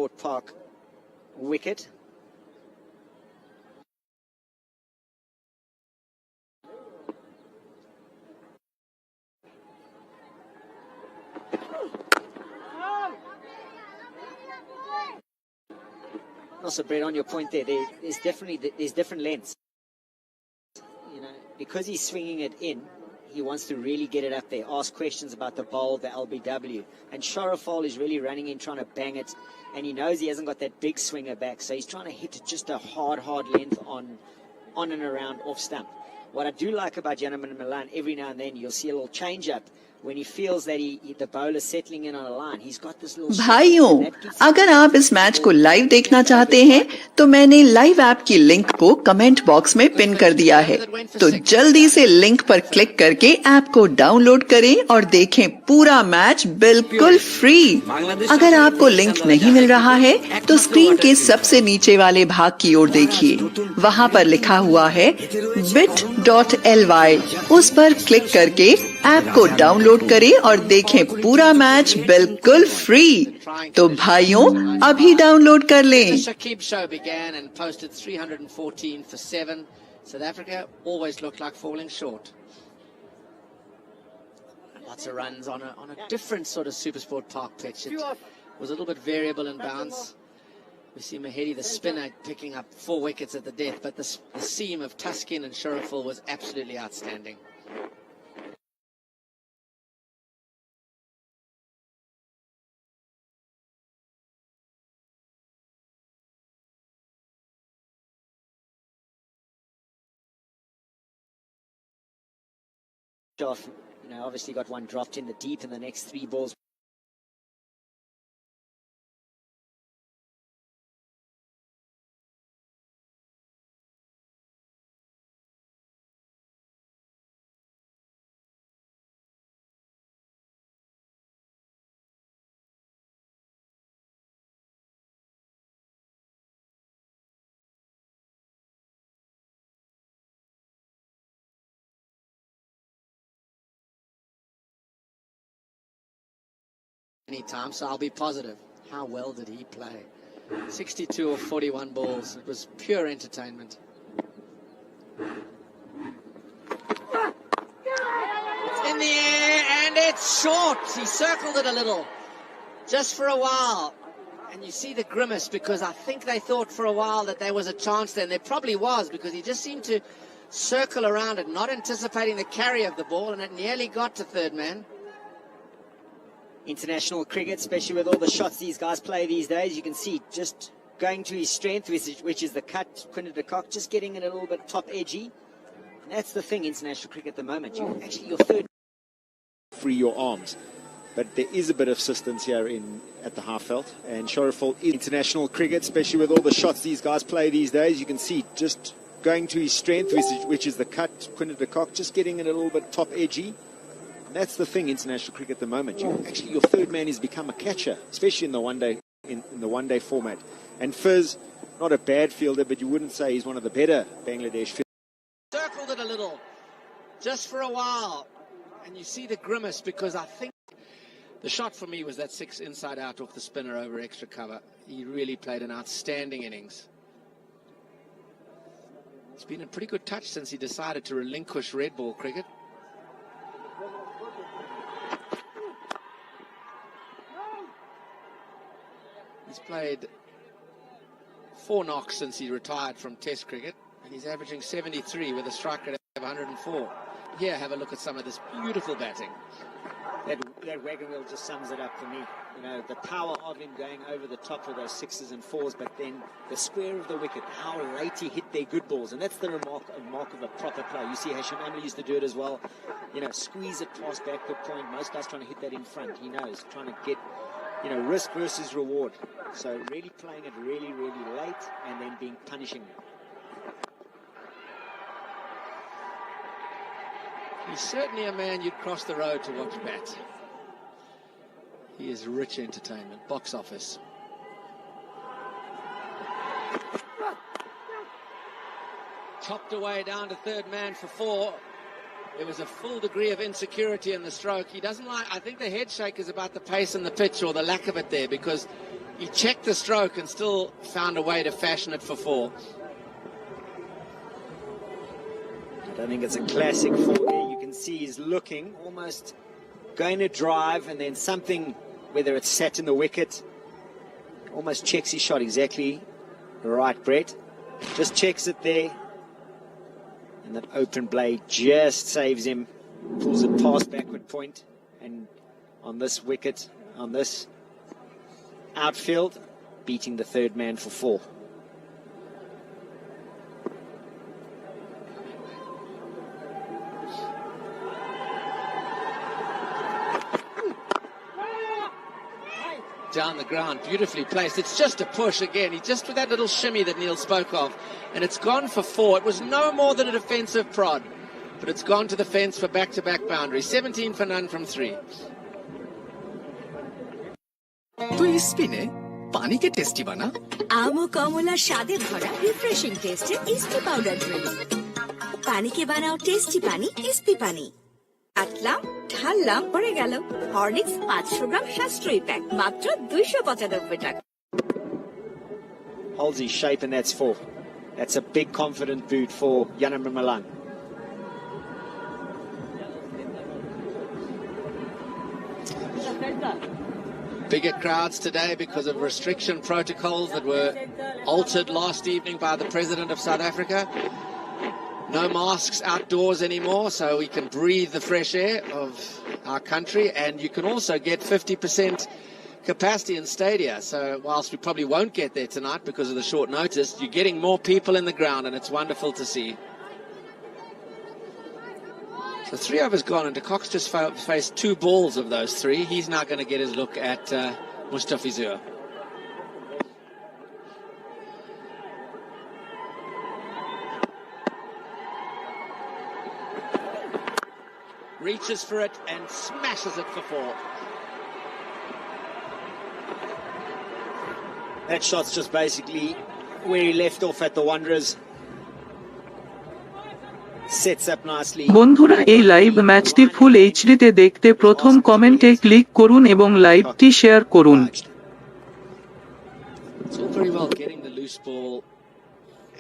Park wicket. Also, Brett, on your point there's different lengths. You know, because he's swinging it in, he wants to really get it up there, ask questions about the bowl, the LBW. And Sharafal is really running in, trying to bang it, and he knows he hasn't got that big swinger back, so he's trying to hit just a hard length on and around off stump. What I do like about Janneman Milan, every now and then you'll see a little change up when he feels that the bowler's settling in on a line. He's got this little भाइयों, अगर आप इस match को live देखना चाहते हैं तो मैंने लाइव ऐप की लिंक को कमेंट बॉक्स में पिन कर दिया है, तो जल्दी से लिंक पर क्लिक करके ऐप को डाउनलोड करें और देखें पूरा मैच बिल्कुल फ्री। अगर आपको लिंक नहीं मिल रहा है तो स्क्रीन के सबसे नीचे वाले भाग की ओर देखिए, वहां पर लिखा हुआ है bit.ly, उस पर क्लिक करके ऐप को डाउनलोड करें और देखें पूरा मैच बिल्कुल फ्री। तो भाइयों, अभी डाउनलोड कर लें। Shakib show began and posted 314 for 7. South Africa always looked like falling short. Lots of runs on a different sort of Supersport Park pitch. It was a little bit variable in bounce. We see Mahedi, the spinner, picking up 4 wickets at the death, but the seam of Tuskin and Sharaful was absolutely outstanding. Off, you know, obviously got one dropped in the deep in the next 3 balls. Anytime, so I'll be positive. How well did he play? 62 or 41 balls. It was pure entertainment. It's in the air and it's short. He circled it a little, just for a while. And you see the grimace, because I think they thought for a while that there was a chance there, and there probably was, because he just seemed to circle around it, not anticipating the carry of the ball, and it nearly got to third man. International cricket, especially with all the shots these guys play these days, you can see just going to his strength, which is the cut, Quinton de Kock, just getting it a little bit top edgy. And that's the thing, international cricket at the moment. Your third... Free your arms. But there is a bit of assistance here at the half felt. And Sharaful is international cricket, especially with all the shots these guys play these days, you can see just going to his strength, which is the cut, Quinton de Kock, just getting it a little bit top edgy. That's the thing, international cricket at the moment. Your third man has become a catcher, especially in the one-day format. And Fizz, not a bad fielder, but you wouldn't say he's one of the better Bangladesh fielders. Circled it a little, just for a while, and you see the grimace, because I think the shot for me was that 6 inside out off the spinner over extra cover. He really played an outstanding innings. It's been a pretty good touch since he decided to relinquish red ball cricket. He's played 4 knocks since he retired from Test cricket, and he's averaging 73 with a strike rate of 104. Here, have a look at some of this beautiful batting. That wagon wheel just sums it up for me. You know, the power of him going over the top of those 6s and 4s, but then the square of the wicket, how late he hit their good balls. And that's the mark of a proper play. You see Hashim Amla used to do it as well. You know, squeeze it past backward point. Most guys trying to hit that in front. He knows, trying to get, you know, risk versus reward. So really playing it really, really late and then being punishing. He's certainly a man you'd cross the road to watch bat. He is rich entertainment, box office. Chopped away down to third man for 4. There was a full degree of insecurity in the stroke. He doesn't like, I think the head shake is about the pace and the pitch, or the lack of it there, because He checked the stroke and still found a way to fashion it for 4. I don't think it's a classic 4 there. You can see he's looking, almost going to drive, and then something, whether it's sat in the wicket, almost checks his shot exactly right, Brett. Just checks it there. And that open blade just saves him, pulls it past backward point, and on this wicket, on this outfield, beating the third man for 4. Down the ground, beautifully placed. It's just a push again. He just with that little shimmy that Neil spoke of, and it's gone for 4. It was no more than a defensive prod, but it's gone to the fence for back-to-back boundary. 17 for none from 3. तो इस स्पिने पानी के tasty बना आम और कमला स्वादे भरा refreshing tasty SP powder drink पानी के बनाओ टेस्टी पानी एसपी पानी আটলাম ঢাললাম পড়ে গেল হরলিক্স 500 গ্রাম সাশ্রয়ী প্যাক মাত্র 295 টাকা Holds his shape, and that's 4. That's a big confident boot for Janne Malan. Bigger crowds today because of restriction protocols that were altered last evening by the President of South Africa. No masks outdoors anymore, so we can breathe the fresh air of our country, and you can also get 50% capacity in stadia. So whilst we probably won't get there tonight because of the short notice, you're getting more people in the ground, and it's wonderful to see. So 3 overs gone, and de Kock's just faced 2 balls of those 3. He's now going to get his look at Mustafizur. Reaches for it and smashes it for 4. That shot's just basically where he left off at the Wanderers. Sets up nicely. বন্ধুরা এই live ম্যাচটি ফুল এইচডিতে দেখতে প্রথম কমেন্টে click করুন এবং লাইভটি share করুন It's all very well getting the loose ball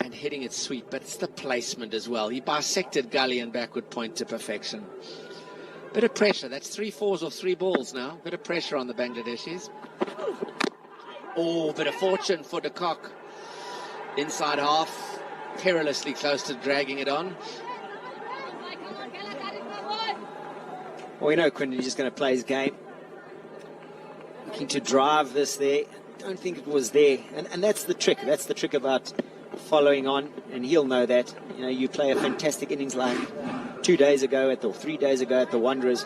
and hitting it sweet, but it's the placement as well. He bisected gully and backward point to perfection. Bit of pressure. That's 3 fours or 3 balls now. Bit of pressure on the Bangladeshis. Oh, bit of fortune for de Kock. Inside half, perilously close to dragging it on. Well, we know Quinton's just going to play his game. Looking to drive this there. Don't think it was there. And that's the trick. That's the trick about following on. And he'll know that. You know, you play a fantastic innings like 2 days ago or 3 days ago at the Wanderers.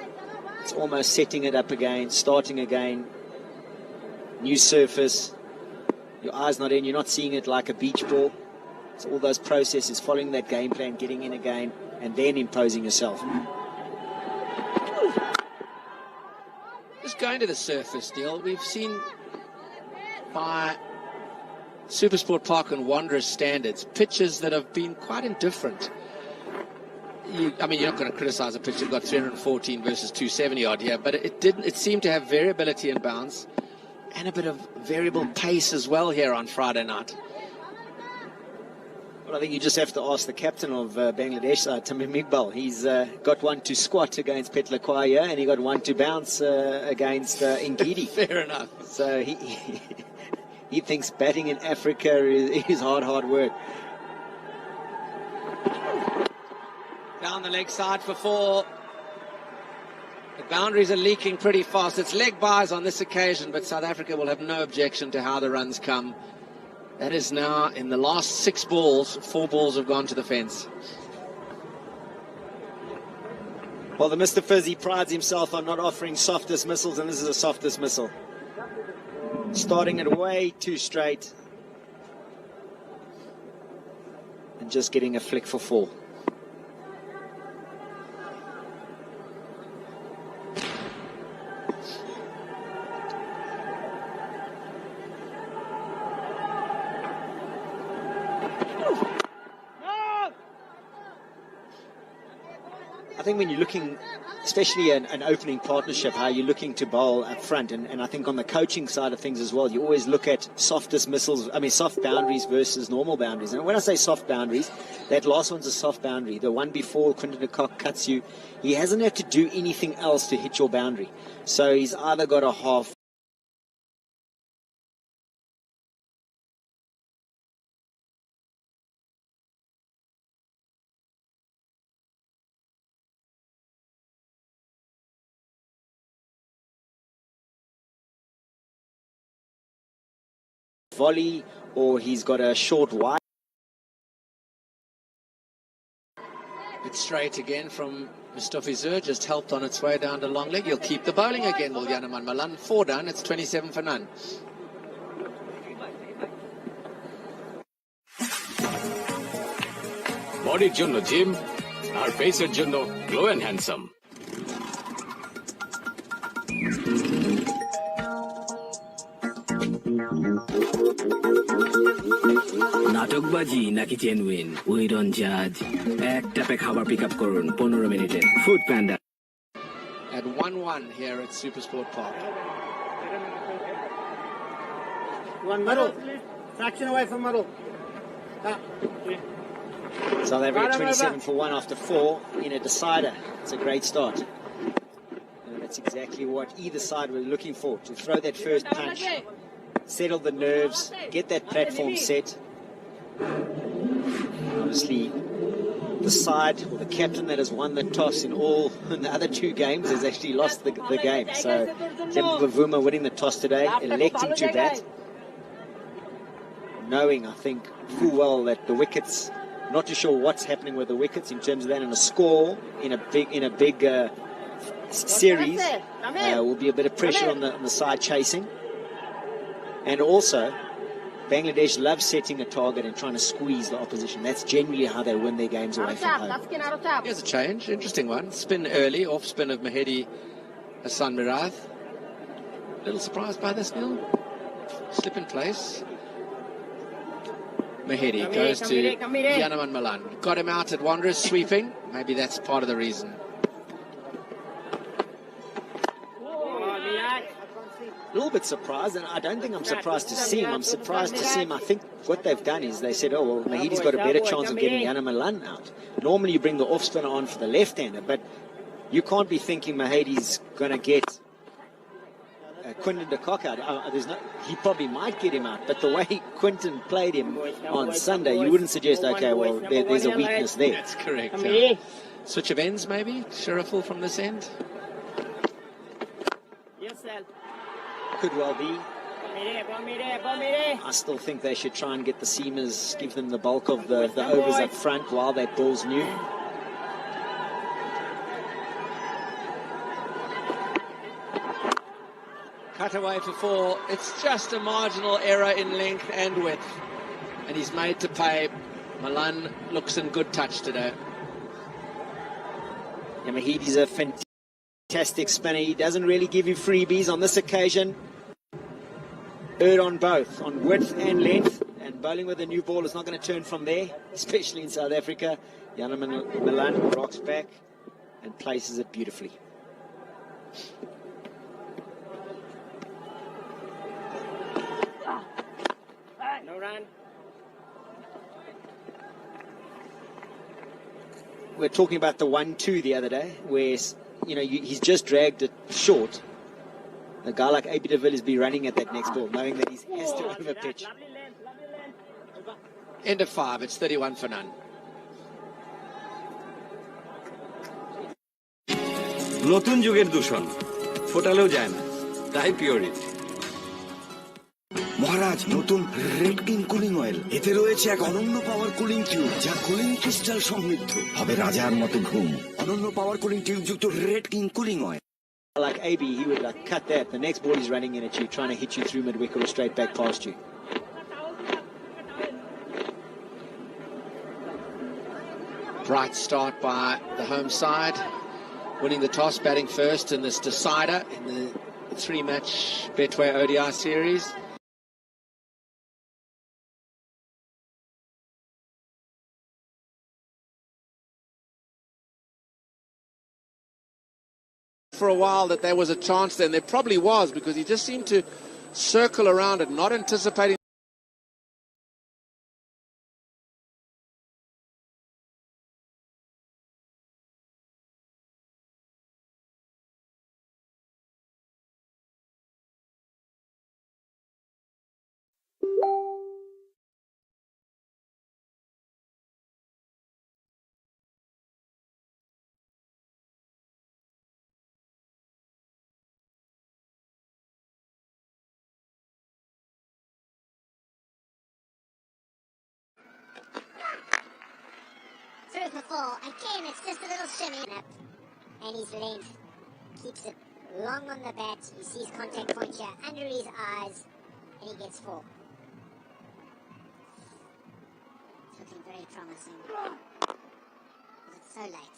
It's almost setting it up again, starting again. New surface. Your eye's not in. You're not seeing it like a beach ball. It's all those processes, following that game plan, getting in again, and then imposing yourself. Just going to the surface, Neil. We've seen by Supersport Park and Wanderers standards pitches that have been quite indifferent. I mean, you're not going to criticise a pitch that got 314 versus 270 odd here, but it seemed to have variability in bounce and a bit of variable pace as well here on Friday night. Well, I think you just have to ask the captain of Bangladesh, Tamim Iqbal. He's got one to squat against Petlakwaya, and he got one to bounce against Ngidi. Fair enough. So he thinks batting in Africa is hard work. Down the leg side for 4. The boundaries are leaking pretty fast. It's leg byes on this occasion, but South Africa will have no objection to how the runs come. That is now, in the last 6 balls, 4 balls have gone to the fence. Well, the Mr. Fizzy prides himself on not offering soft dismissals, and this is a soft dismissal. Starting it way too straight. And just getting a flick for 4. I think when you're looking especially an opening partnership, how you're looking to bowl up front. And I think on the coaching side of things as well, you always look at soft boundaries versus normal boundaries. And when I say soft boundaries, that last one's a soft boundary. The one before Quinton de Kock cuts you, he hasn't had to do anything else to hit your boundary. So he's either got a half volley, or he's got a short wide. It's straight again from Mustafizur, just helped on its way down to long leg. He'll keep the bowling again, will Yanaman Malan. 4 done, it's 27 for none. বডির জন্য gym আর ফেসের জন্য glow and handsome. নাটকবাজি নাকি genuine we don't জাজ। এক ট্যাপে খাবার pick up করুন 15 মিনিটে food panda. At 1-1 here at Supersport Park. One muddle. Fraction away from muddle. South Africa 27 for 1 after 4 in a decider. It's a great start. And that's exactly what either side were looking for, to throw that first punch, settle the nerves, get that platform set. Obviously, the side or the captain that has won the toss in the other 2 games has actually lost the game. So Bavuma winning the toss today, electing to bat, knowing, I think, full well that the wickets, not too sure what's happening with the wickets in terms of that, and a score in a big series will be a bit of pressure on the side chasing. And also, Bangladesh loves setting a target and trying to squeeze the opposition. That's generally how they win their games away from home. Here's a change, interesting one. Spin early, off spin of Mahedi Hassan Mirath. Little surprised by this, Neil? Slip in place. Mahedi goes to Yanaman Malan. Got him out at Wanderers, sweeping. Maybe that's part of the reason. A little bit surprised, and I don't think I'm surprised to see him. I'm surprised to see him. I think what they've done is they said, oh, well, Mahedi's got a better chance of getting Yanaman Malan out. Normally you bring the off spinner on for the left-hander, but you can't be thinking Mahedi's going to get Quinton de Kock out. He probably might get him out, but the way Quinton played him on Sunday, you wouldn't suggest, okay, well, there's a weakness there. That's correct. Switch of ends, maybe? Sharaful from this end? Yes, sir. Could well be. I still think they should try and get the seamers, give them the bulk of the overs up front while that ball's new. Cut away for 4. It's just a marginal error in length and width. And he's made to pay. Malan looks in good touch today. Mahedi's a fantastic spinner. He doesn't really give you freebies on this occasion. Erred on both, on width and length, and bowling with a new ball is not going to turn from there, especially in South Africa. Yanaman Malan rocks back and places it beautifully. No run. We're talking about the 1-2 the other day, where he's just dragged it short. A guy like AB de Villiers be running at that next ball, knowing that he has to overpitch. End of 5, it's 31 for none. নতুন যুগের দূষণ ফোটালেও যায় না, তাই Pureit. মহারাজ, নতুন red king cooling oil, এতে রয়েছে এক অনন্য পাওয়ার কুলিং টিউব যা কুলিং ক্রিস্টাল সমৃদ্ধ। হবে রাজার মতো ঘুম। অনন্য পাওয়ার কুলিং টিউব যুক্ত red king cooling oil. Like AB, he would cut that. The next ball he's running in at you, trying to hit you through mid-wicket or straight back past you. Bright start by the home side, winning the toss, batting first in this decider in the 3-match Betway ODI series. for a while that there was a chance there, and there probably was, because he just seemed to circle around it, not anticipating. Through for four. Again, it's just a little shimmy. And his length keeps it long on the bat. He sees contact point here under his eyes, and he gets four. It's looking very promising. But it's so late.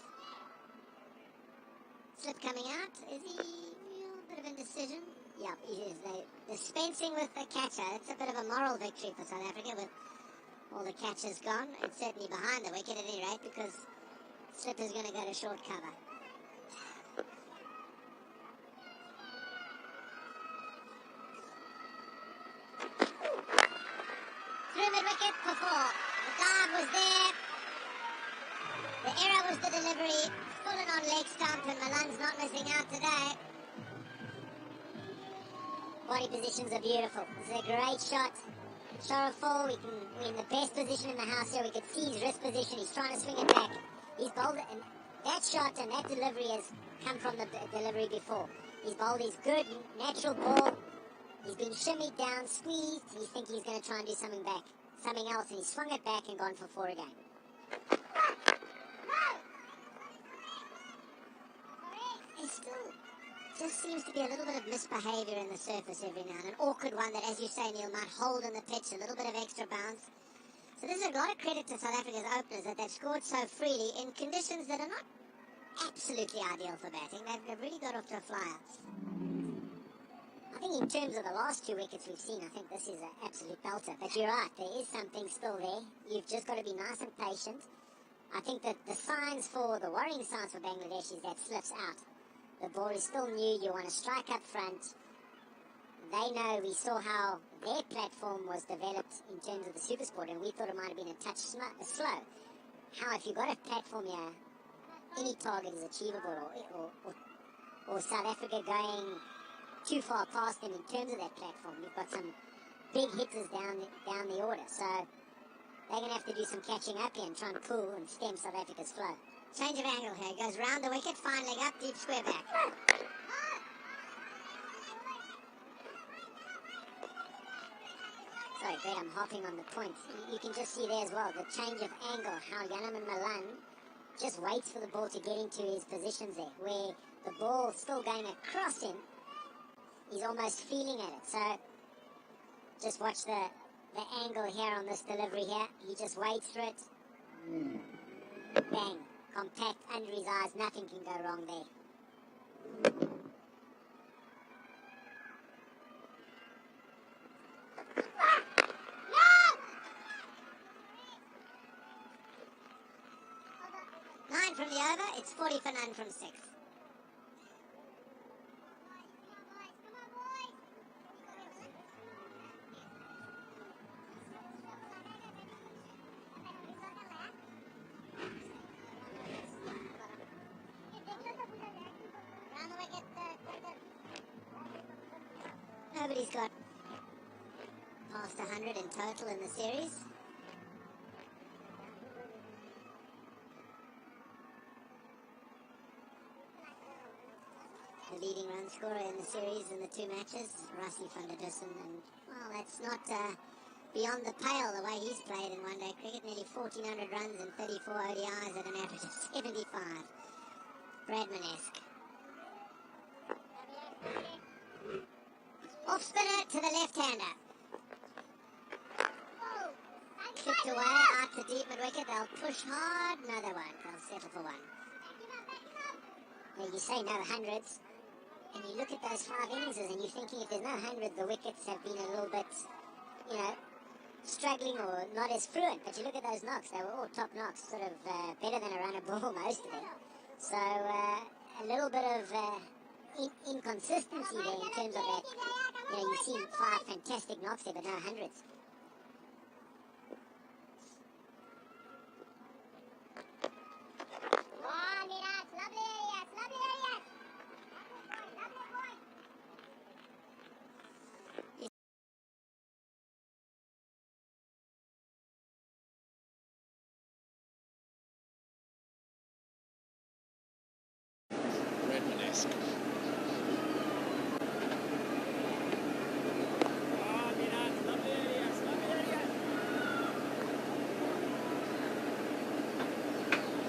Slip coming out. Is he a bit of indecision? Yeah, he is. They're dispensing with the catcher. It's a bit of a moral victory for South Africa with all the catchers gone. It's certainly behind the wicket at any rate, because Slip is going to go to short cover. Through mid-wicket for four. The dive was there. The error was the delivery. Full and on leg stump, and Malan's not missing out today. Body positions are beautiful. This is a great shot. Shot of four, we're in the best position in the house here. We could see his wrist position. He's trying to swing it back. He's bowled it, and that shot and that delivery has come from the delivery before. He's bowled his good, natural ball. He's been shimmied down, squeezed. He's thinking he's going to try and do something else, and he swung it back and gone for four again. It still just seems to be a little bit of misbehaviour in the surface every now and then. An awkward one that, as you say, Neil, might hold in the pitch, a little bit of extra bounce. So this is a lot of credit to South Africa's openers that they've scored so freely in conditions that are not absolutely ideal for batting. They've really got off to a flyer. I think in terms of the last two wickets we've seen, I think this is an absolute belter. But you're right, there is something still there. You've just got to be nice and patient. I think that the signs for the worrying signs for Bangladesh is that slips out. The ball is still new. You want to strike up front. They know, we saw how their platform was developed in terms of the super sport, and we thought it might have been a touch slow. How, if you've got a platform here, any target is achievable, or South Africa going too far past them in terms of that platform. You've got some big hitters down the order, so they're going to have to do some catching up here and try and pull and stem South Africa's flow. Change of angle here. Goes round the wicket, fine leg up, deep square back. Sorry, Brett, I'm hopping on the point. You can just see there as well, the change of angle, how Yanam and Malan just waits for the ball to get into his positions there, where the ball still going across him, he's almost feeling at it. So just watch the angle here on this delivery here. He just waits for it. Bang. Compact under his eyes, nothing can go wrong there. Nine from the over, it's 40 for none from 6. Nobody's got past 100 in total in the series. The leading run scorer in the series in the two matches, Rassie van der Dussen, and well, that's not beyond the pale the way he's played in one-day cricket. Nearly 1,400 runs and 34 ODIs at an average of 75. Bradman-esque. Off spinner to the left-hander. Kicked away, out to deep mid-wicket. They'll push hard. No, they won't. They'll settle for one. Now, you say no hundreds, and you look at those 5 innings and you're thinking if there's no 100, the wickets have been a little bit, struggling or not as fluent. But you look at those knocks, they were all top knocks, sort of better than a run of ball, most of them. So a little bit of inconsistency there in terms of that. You know, you've seen 5 fantastic knocks there, but no hundreds. Redman-esque.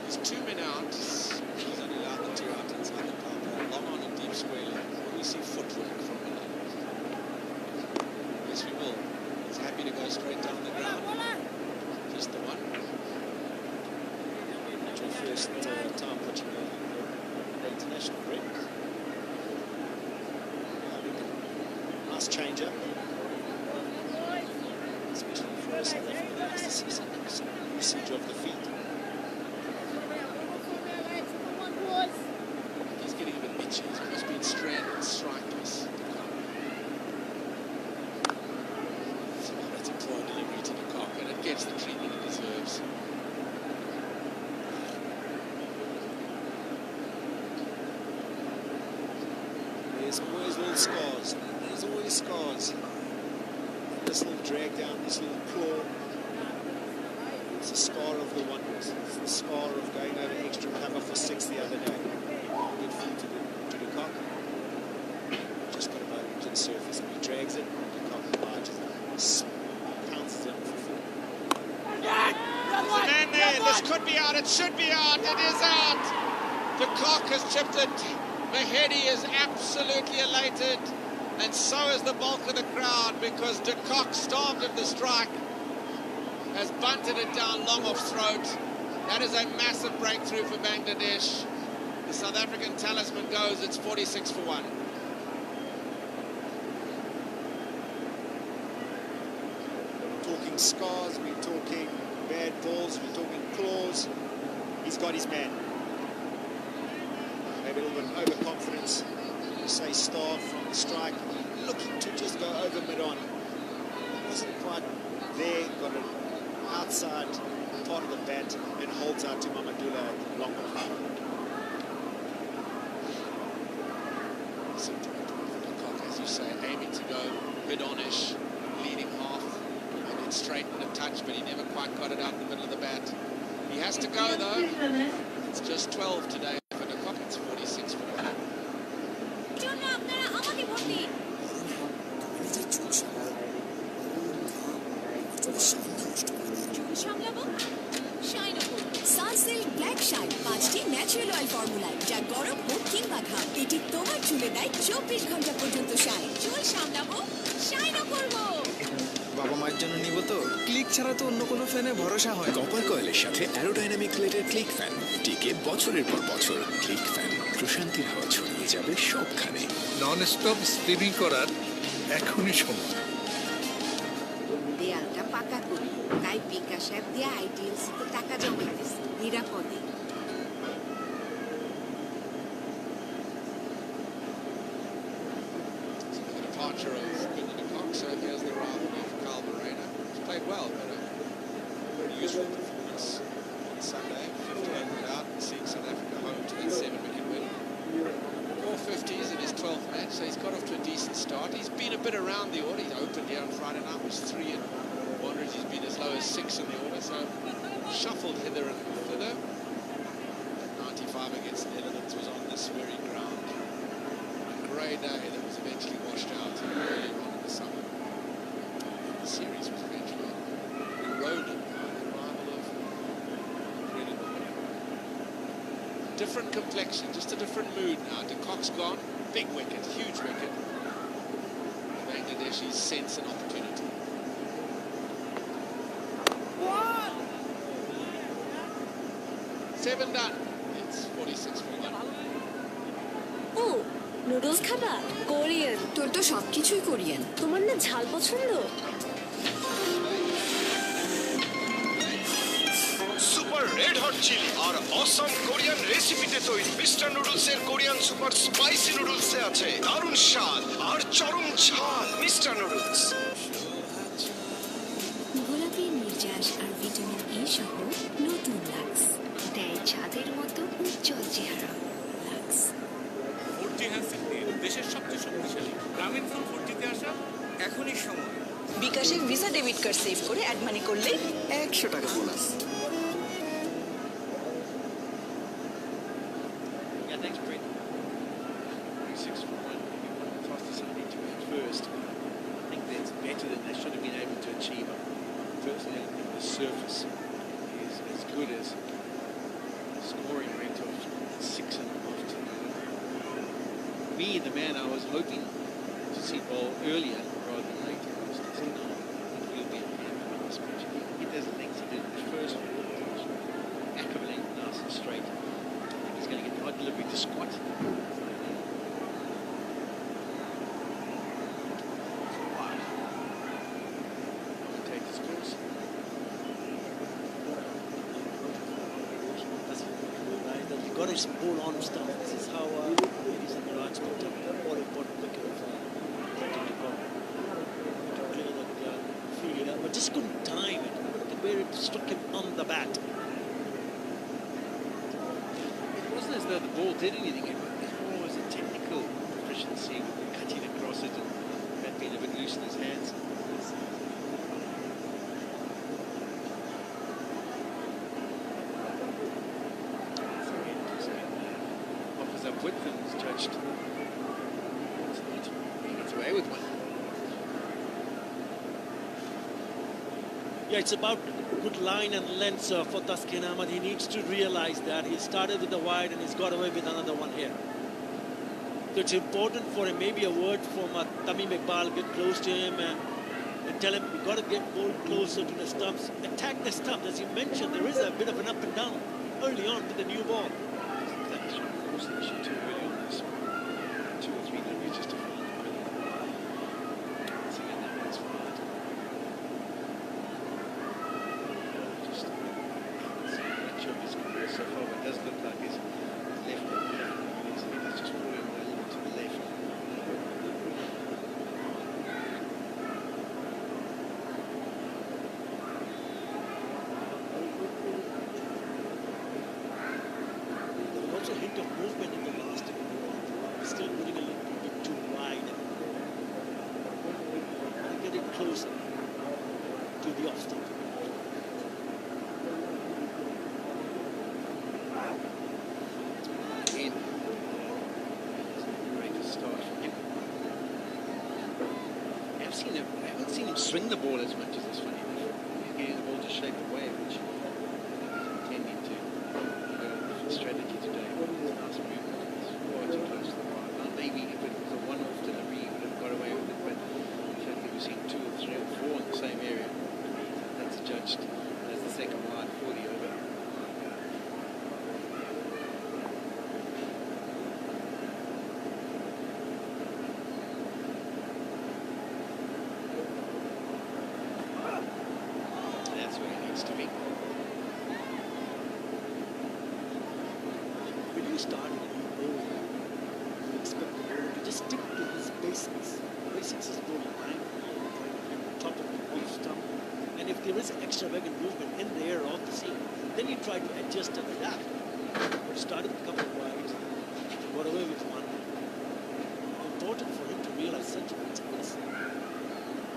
There's 2 men out. He's only allowed the 2 out inside the park. Long on a deep square leg. We see footwork from Milan. Yes, we will. He's happy to go straight down the ground. Just the one. Not your first time watching the international break. Nice changer. Especially for South Africa, that has to see some usage of the feet. He's getting a bit itchy. He's almost been stranded, strikeless. So that's a poor delivery to the cock, and it gets the treatment it deserves. There's always little scars. There's always scars. This little drag down, this little claw. It's a scar of the Wanderers. It's the scar of going over extra cover for 6 the other day. Good feet to the cock. Just got him over to the surface and he drags it. The cock larges. Pounces him for 4. There's a man there. This could be out. It should be out. It is out. The cock has chipped it. Mahedi is absolutely elated, and so is the bulk of the crowd, because de Kock, starved of the strike, has bunted it down long off throat. That is a massive breakthrough for Bangladesh. The South African talisman goes, it's 46 for 1. Talking scars, we're talking bad balls, we're talking claws. He's got his man. Maybe a little bit of overconfidence. You say starved from the strike, looking to just go over mid-on. Wasn't quite there, got an outside part of the bat and holds out to Mamadula long off. As you say, aiming to go mid-on-ish, leading half, and then straighten a touch, but he never quite got it out in the middle of the bat. He has to go though. It's just 12 today for de Kock. It's 46 for 1. Sunsilk black shine 5টি natural oil ফর্মুলায়, যা গরম হোক কিংবা ঘাম, এটি তোমার চুলে দেয় 24 ঘন্টা পর্যন্ত শাইন। চুল সামলাবো, শাইনও করবো। বাবা মায়ের জন্য নিব তো, ক্লিক ছাড়া তো অন্য কোনো ফ্যানে ভরসা হয়। কপার কয়েলের সাথে অ্যারোডাইনামিক প্লেটের ক্লিক ফ্যান টিকে বছরের পর বছর। ক্লিক ফ্যান, প্রশান্তির হাওয়া ছড়িয়ে যাবে সবখানে। নন স্টপ স্পিনিং করার এখনই সময়। দেয়ালটা পাকা করি, তাই বিকাশ অ্যাপ দিয়ে আইডিএলসিতে টাকা জমাইতেছি নিরাপদে। Departure of de Kock, so here's the arrival of Carl Morena. He's played well, but a very useful performance on Sunday. 50 over out, seeing South Africa home to that 7-wicket win. 450s in his 12th match, so he's got off to a decent start. He's been a bit around the order. He's opened here on Friday night, was 3, and Wanderers he's been as low as 6 in the order, so shuffled hither and thither. That 95 against the Netherlands was on this very ground. A grey day that was eventually washed out earlier on in the summer. The series was eventually eroded by the arrival of incredible. Different complexion, just a different mood now. De Kock's gone, big wicket, huge wicket. Bangladeshi's sense an opportunity. What? 7 done. It's 46 for 1. O noodles খাবা? Korean. তোর তো সবকিছুই Korean. তোমার না ঝাল পছন্দ? Super red hot chilli আর অসম Korean রেসিপিতে তৈরি মিস্টার নুডলসের কোরিয়ান সুপার স্পাইসি নুডলসে আছে দারুণ স্বাদ আর চরম ঝাল। Mister noodles. গোলাপি নির্যাস আর ভিটামিন ই সহ নতুন লাক্স দেয় ছাদের মতো উজ্জ্বল চেহারা। লাক্স 4G হ্যান্ডসেট নিয়ে দেশের সবচেয়ে শক্তিশালী গ্রামীণ ফোন 4Gতে আসা এখনই সময়। বিকাশে ভিসা ডেবিট কার্ড সেভ করে অ্যাড মানি করলে 100 টাকা bonus. Yeah, thanks, Brett. 3-6-1. Toss to somebody to it first. I think that's better than they should have been able to achieve. Personally, I think the surface is as good as scoring rate of 6.5 to 9. Me, the man I was hoping to see ball earlier rather than later, was to say, no, I think he'll be a man for this match. He does the things he did in the first one. Back of length, nice and straight. He's going to get the odd delivery to squat. Commentator's course. He got his ball on stuff. This is how ladies and Raj picked up the all important wicket of to clear that field, but just couldn't time it. Look at where it struck him on the bat. It wasn't as though the ball did anything. It was more as a technical proficiency with cutting across it and that being a bit loose in his hands. Offers up width and is judged. He gets away with one. Yeah, it's about good line and length for Taskin Ahmad. He needs to realize that. He started with the wide and he's got away with another one here. So it's important for him, maybe a word from Tamim Iqbal, get close to him and tell him, you've got to get more closer to the stumps. Attack the stumps. As you mentioned, there is a bit of an up and down early on with the new ball. That's of course the issue too early on this. 2 or 3 deliveries just to find the rhythm. Once again, that one's fired. Just see much of his career so far, but it does look like his left his head is just falling a little to the left. There was also a hint of movement in the last over. Still putting a little bit too wide. And getting closer to the off stump. Again, great start from him. I haven't seen him swing the ball as much as this one. He's getting the ball to shape away, which I think he's intending to go for strategy today. Nice movement. It's far too close to the line. Now maybe if it was a one-off delivery, he would have got away with it, but the fact that we've seen 2 or 3 or 4 in the same area, that's judged as the second wide for the over. That's where he needs to be. When you start with a new ball, you expect the ball to just stick to his basics. Basics is ball line, top of the off stump. And if there is extravagant movement in the air off the seam, then you try to adjust and adapt. But started with a couple of wides, got away with one. Important for him to realize such things.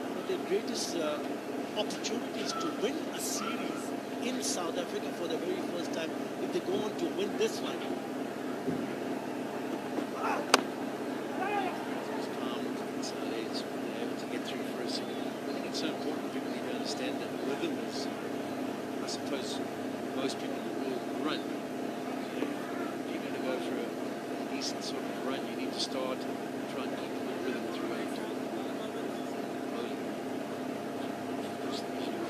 One of their greatest opportunities to win a series in South Africa for the very first time if they go on to win this one. It's calm, inside edge, they're able to get through for a second. I think it's so important people need to understand that rhythm is, I suppose, most people will run. You know, if you're going to go for a decent sort of run, you need to start and try and keep the rhythm throughout. Just if you're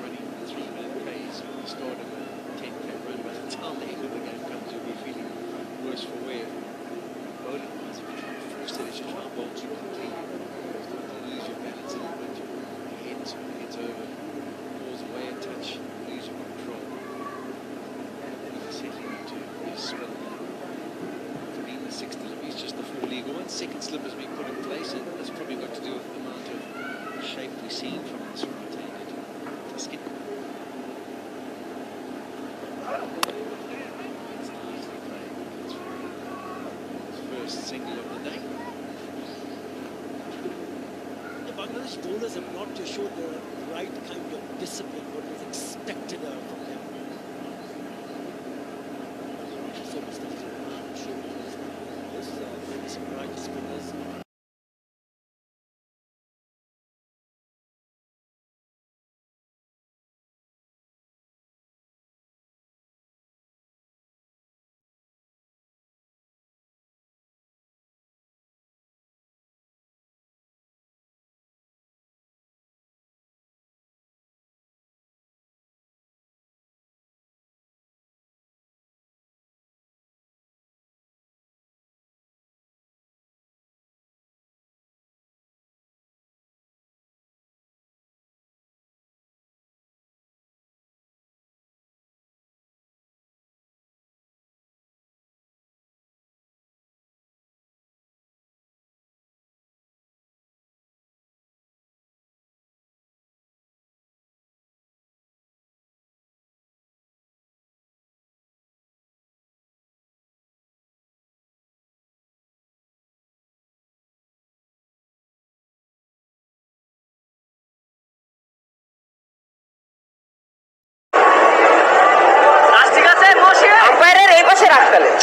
running 3-minute pace, you start of a 10K run, by the time the end of the game comes, you'll be feeling slip is being put in place, and that's probably got to do with the amount of shape we're seeing from this right-handed skin. First single of the day. The Bangladesh bowlers have not showed the right kind of discipline, what was expected from them. So Mr. Sulman showed this some right spinners.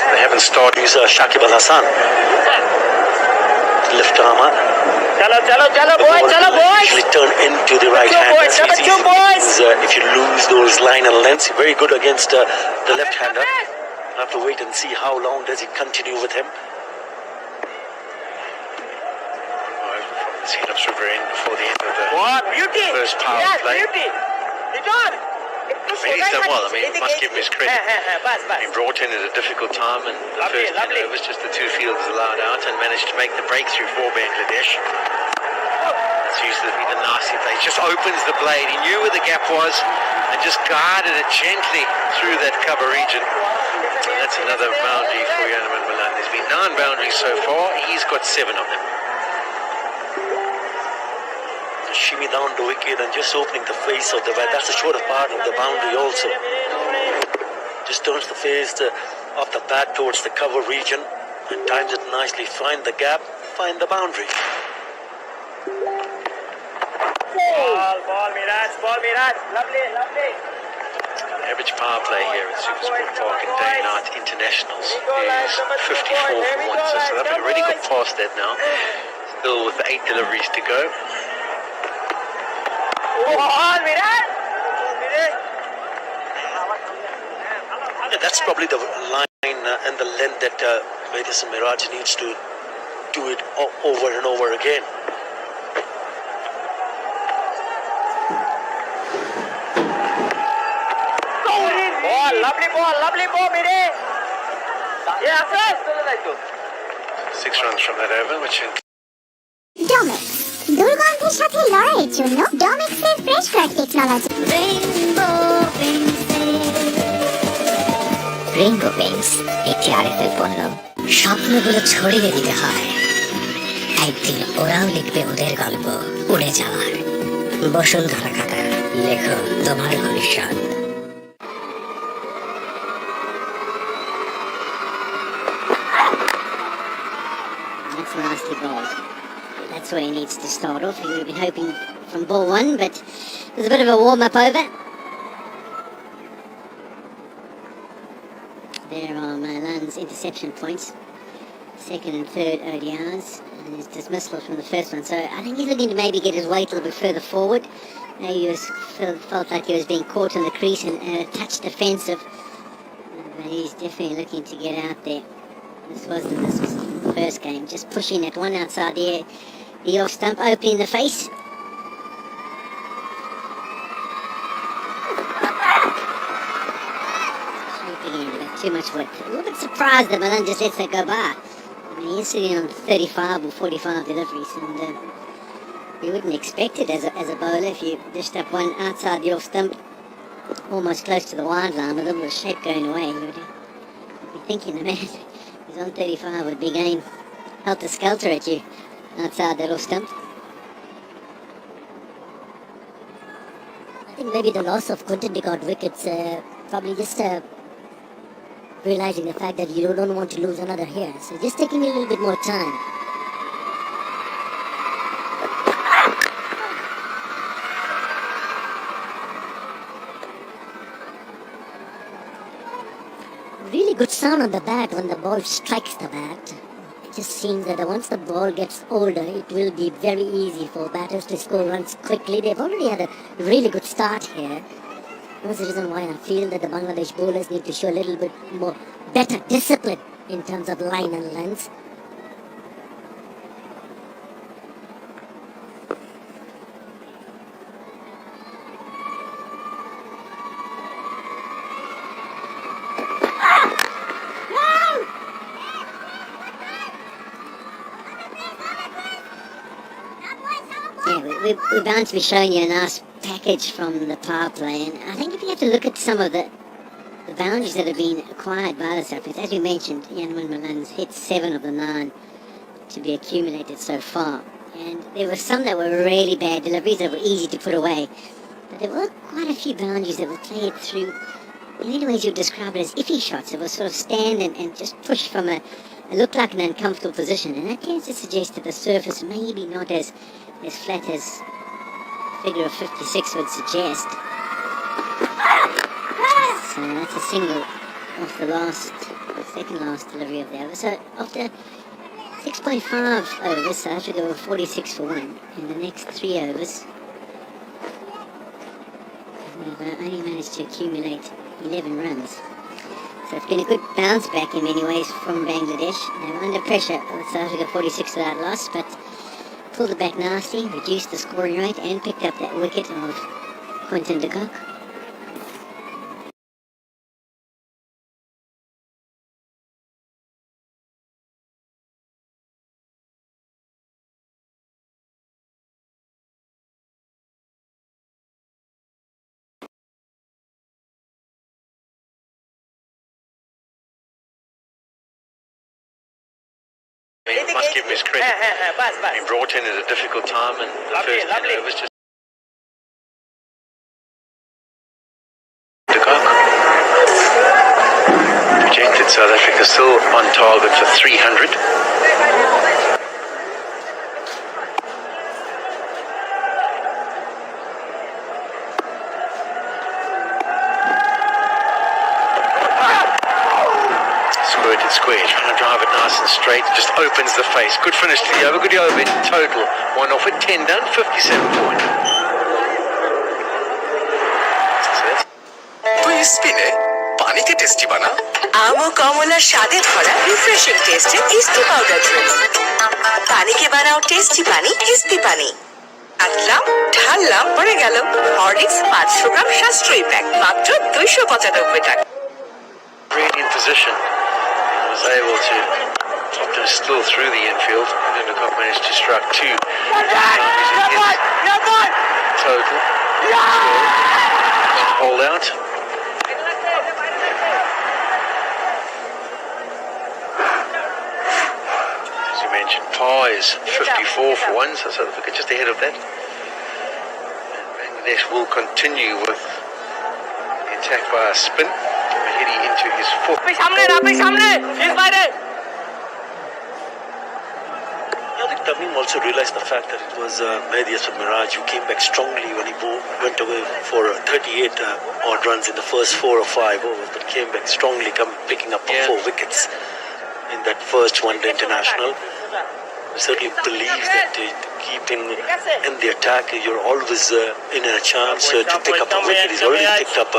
They haven't started Shakib Al Hassan. Left armer. Usually turn into the right hand. If you lose those line and lengths, very good against the left-hander. We'll have to wait and see how long does he continue with him. From the Seelops River end before the end of the first power play. I mean, he's done well. I mean, must give him his credit. Being brought in at a difficult time, and the first 10 overs, just the 2 fielders allowed out, and managed to make the breakthrough for Bangladesh. That's usually the nasty play. Just opens the blade. He knew where the gap was, and just guided it gently through that cover region. And that's another boundary for Yanaman Malan. There's been 9 boundaries so far. He's got 7 of them. Shimmy down the wicket and just opening the face of the bat. That's the shorter part of the boundary also. Just turns the face of the bat towards the cover region and times it nicely. Find the gap, find the boundary. Ball, Miraj, lovely. Average power play here at Supersport Park and Day Night Internationals is 54 for once. So South Africa already got past that now. Still with 8 deliveries to go. Yeah, that's probably the line and the length that Madison Miraj needs to do it over and over again. Lovely ball, Mire. Yeah, first. 6 runs from that over, which Domix. দুর্গন্ধের সাথে লড়াইয়ের জন্য ডমিক্সের fresh crack technology rainbow paints একটি আরএফএল পণ্য স্বপ্নগুলো ছড়িয়ে দিতে হয় একদিন ওরাও লিখবে ওদের গল্প উড়ে যাওয়ার বসুন্ধরা খাতা লেখো তোমার ভবিষ্যৎ That's nasty ball. That's where he needs to start off. He would have been hoping from ball 1, but there's a bit of a warm-up over. There are Malan's interception points. 2nd and 3rd ODIs. And his dismissal from the first one. So I think he's looking to maybe get his weight a little bit further forward. He felt like he was being caught in the crease and a touch defensive. But he's definitely looking to get out there. This was the first game. Just pushing that one outside the off stump, opening the face. Too much width. A little bit surprised that Malan just lets that go by. I mean, he's sitting on 35 or 45 deliveries, and you wouldn't expect it as a bowler if you dished up one outside the off stump, almost close to the wide line, with a little bit of shape going away. You'd be thinking the man who's on 35 would be going helter-skelter at you outside the little stump. I think maybe the loss of Quinton de Kock wickets probably just realizing the fact that you don't want to lose another here. So just taking a little bit more time. Really good sound on the bat when the ball strikes the bat. It just seems that once the ball gets older, it will be very easy for batters to score runs quickly. They've already had a really good start here. That's the reason why I feel that the Bangladesh bowlers need to show a little bit more better discipline in terms of line and length. Yeah, we're bound to be showing you a nice package from the power play, and I think if you have to look at some of the boundaries that have been acquired by the South Africans, as we mentioned, Yanwan Malan's hit 7 of the 9 to be accumulated so far, and there were some that were really bad deliveries that were easy to put away, but there were quite a few boundaries that were played through, in many ways you would describe it as iffy shots that were sort of stand and just push from it looked like an uncomfortable position, and that tends to suggest that the surface may be not as flat as figure of 56 would suggest. So that's a single off the second last delivery of the over. So after 6.5 overs, South Africa were 46 for 1. In the next 3 overs, we've only managed to accumulate 11 runs. So it's been a good bounce back in many ways from Bangladesh. They were under pressure with South Africa 46 without loss, but pulled it back nicely, reduced the scoring rate, and picked up that wicket of Quinton de Kock. You must give him his credit. Being brought in at a difficult time, and the first 10 overs just de Kock. Projected South Africa still on target for 300. Squirted square, trying to drive it nice and straight, just opens the face. Good finish to the over, good over in total. 1 off at 10 done, 57 point. তুই স্পিনে পানিকে tasty বানা আম ও কমলার স্বাদে ভরা refreshing টেস্টের SP powder drink পানিকে বানাও tasty পানি এসপি পানি আটলাম ঢাললাম পড়ে গেল হরলিক্স 500 গ্রাম সাশ্রয়ী প্যাক মাত্র 295 টাকা. Really in position. Was able to top him still through the infield. And de Kock managed to strike 2. Total. Hold out. As you mentioned, par is 54 for 1, so South Africa just ahead of that. And Bangladesh will continue with the attack by a spin. Hitting into his foot. I think Tamim also realized the fact that it was Mehdi Asad Miraj who came back strongly when he went away for 38 odd runs in the first 4 or 5 overs, but came back strongly, picking up 4 wickets in that first one-day international. I certainly believe that keeping in the attack, you're always in a chance to pick up a wicket. He's already picked up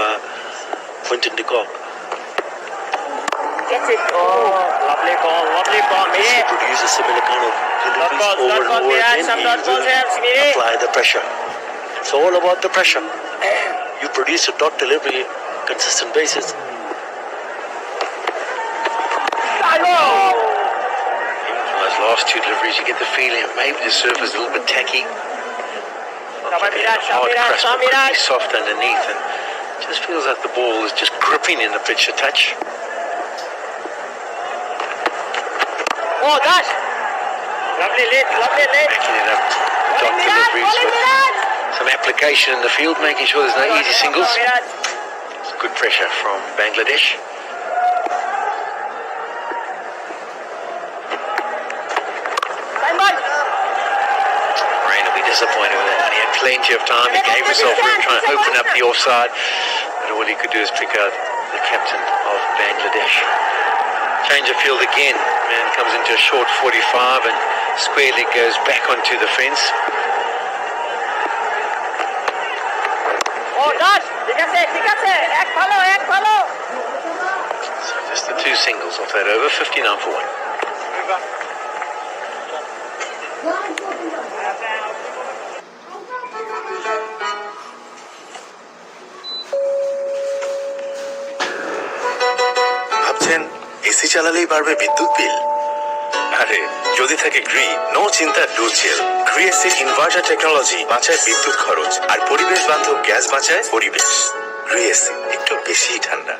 Quinton de Kock. Lovely ball, He produces similar kind of deliveries over and over again. He will apply the pressure. It's all about the pressure. You produce a dot delivery consistent basis. Those last 2 deliveries, you get the feeling maybe the surface is a little bit tacky. Hard crust, but pretty soft underneath, and just feels like the ball is just gripping in the pitch a touch. Oh, gosh! Backing it up. Dot deliveries with some application in the field, making sure there's no easy singles. It's good pressure from Bangladesh. Rain will be disappointed with that. He had plenty of time. He gave himself room trying to open up the offside. But all he could do is pick out the captain of Bangladesh. Change of field again. Man comes into a short 45 and squarely goes back onto the fence. So just the two singles off that over, 59 for 1. ভাবছেন AC চালালেই বাড়বে বিদ্যুৎ বিল? আরে যদি থাকে Gree, no চিন্তা ডুচিল। Gree এসির inverter technology বাঁচায় বিদ্যুৎ খরচ আর পরিবেশ বান্ধব গ্যাস বাঁচায় পরিবেশ। গ্রি এসি একটু বেশি ঠান্ডা।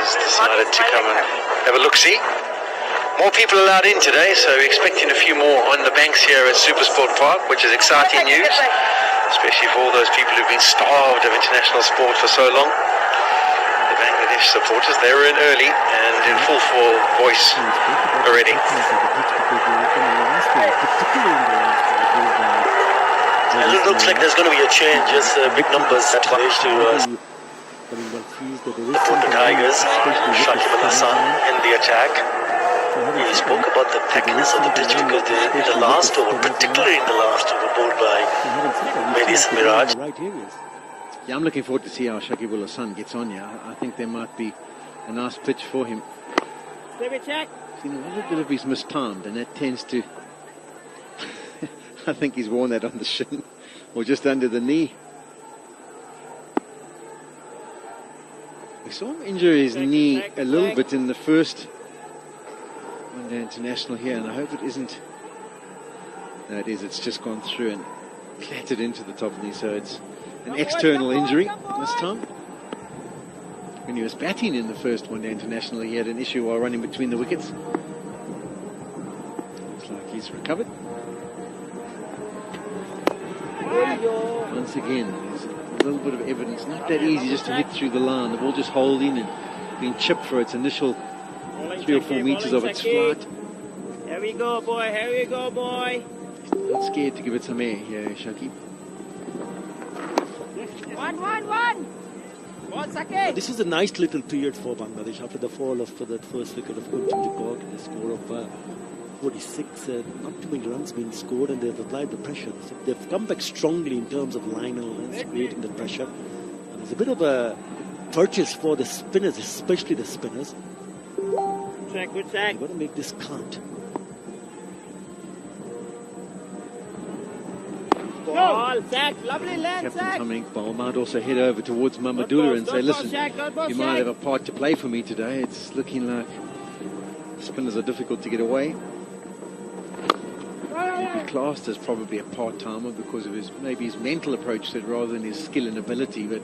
He's decided to come and have a look-see. More people allowed in today, so we're expecting a few more on the banks here at Supersport Park, which is exciting news, especially for all those people who've been starved of international sport for so long. The Bangladesh supporters, they were in early and in full voice already. It looks like there's going to be a change as big numbers at college to for the Tigers. Shakib Al Hasan in the attack. He spoke about the thickness of the pitch because in the last over, particularly in the last over, bowled by Mehdi Miraj. Yeah, I'm looking forward to see how Shakib Al Hasan gets on here. I think there might be a nice pitch for him. Seen a little bit of his mistimed, and that tends to. I think he's worn that on the shin or just under the knee. We saw him injure his knee a little bit in the first one-day international here, and I hope it isn't. No, it is. It's just gone through and clattered into the top knee, so it's an external injury this time. When he was batting in the first one-day international, he had an issue while running between the wickets. Looks like he's recovered. Once again, there's a little bit of evidence. Not that easy just to hit through the line. The ball just holding and being chipped for its initial 3 or 4 meters of its flight. Here we go, boy. Here we go, boy. Not scared to give it some air here, Shakib. This is a nice little period for Bangladesh after the fall of that first wicket of Kunjum de Kock and the score of 46. Not too many runs being scored, and they've applied the pressure. So they've come back strongly in terms of line and length, creating the pressure. And there's a bit of a purchase for the spinners, especially the spinners. Good sack. You've got to make this count. Ball, sack, lovely land, Captain sack. Tom Iqbal might also head over towards Mamadullah and say, listen, you might have a part to play for me today. It's looking like spinners are difficult to get away. He'd be classed as probably a part-timer because of maybe his mental approach to it rather than his skill and ability, but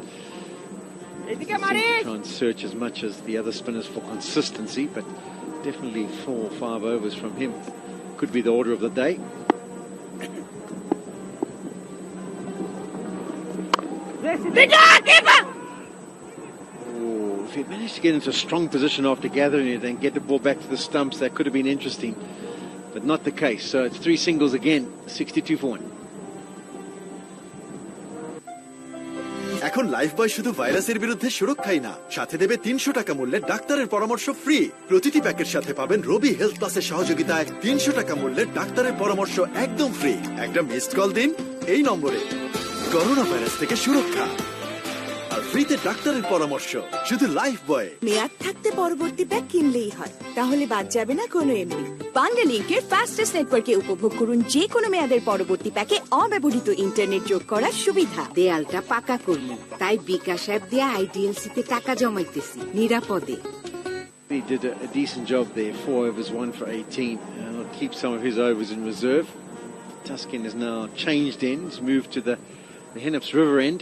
he seems to try and search as much as the other spinners for consistency, but definitely 4 or 5 overs from him could be the order of the day. Oh, if he managed to get into a strong position after gathering it and get the ball back to the stumps, that could have been interesting, but not the case. So it's 3 singles again, 62 for 1. এখন Lifebuoy শুধু ভাইরাসের বিরুদ্ধে সুরক্ষাই না, সাথে দেবে 300 টাকা মূল্যের ডাক্তারের পরামর্শ ফ্রি। প্রতিটি প্যাকের সাথে পাবেন রবি হেলথ প্লাসের সহযোগিতায় 300 টাকা মূল্যের ডাক্তারের পরামর্শ একদম ফ্রি। একটা মিসড কল দিন এই নম্বরে। করোনা ভাইরাস থেকে সুরক্ষা আর ফ্রিতে ডাক্তারের পরামর্শ শুধু লাইফ বয়। মেয়াদ থাকতে পরবর্তী প্যাক কিনলেই হয়, তাহলে বাদ যাবে না কোনো এমবি। বাংলা লিংকের ফাস্টেস্ট নেটওয়ার্কে উপভোগ করুন যে কোনো মেয়াদের পরবর্তী প্যাকে অব্যবহৃত ইন্টারনেট যোগ করার সুবিধা। দেয়ালটা পাকা করবো, তাই বিকাশ অ্যাপ দিয়ে IDLC তে টাকা জমাইতেছি নিরাপদে। He did a decent job there. 4 overs, 1 for 18. And will keep some of his overs in reserve. Tuskin has now changed ends, moved to the Hennops River end.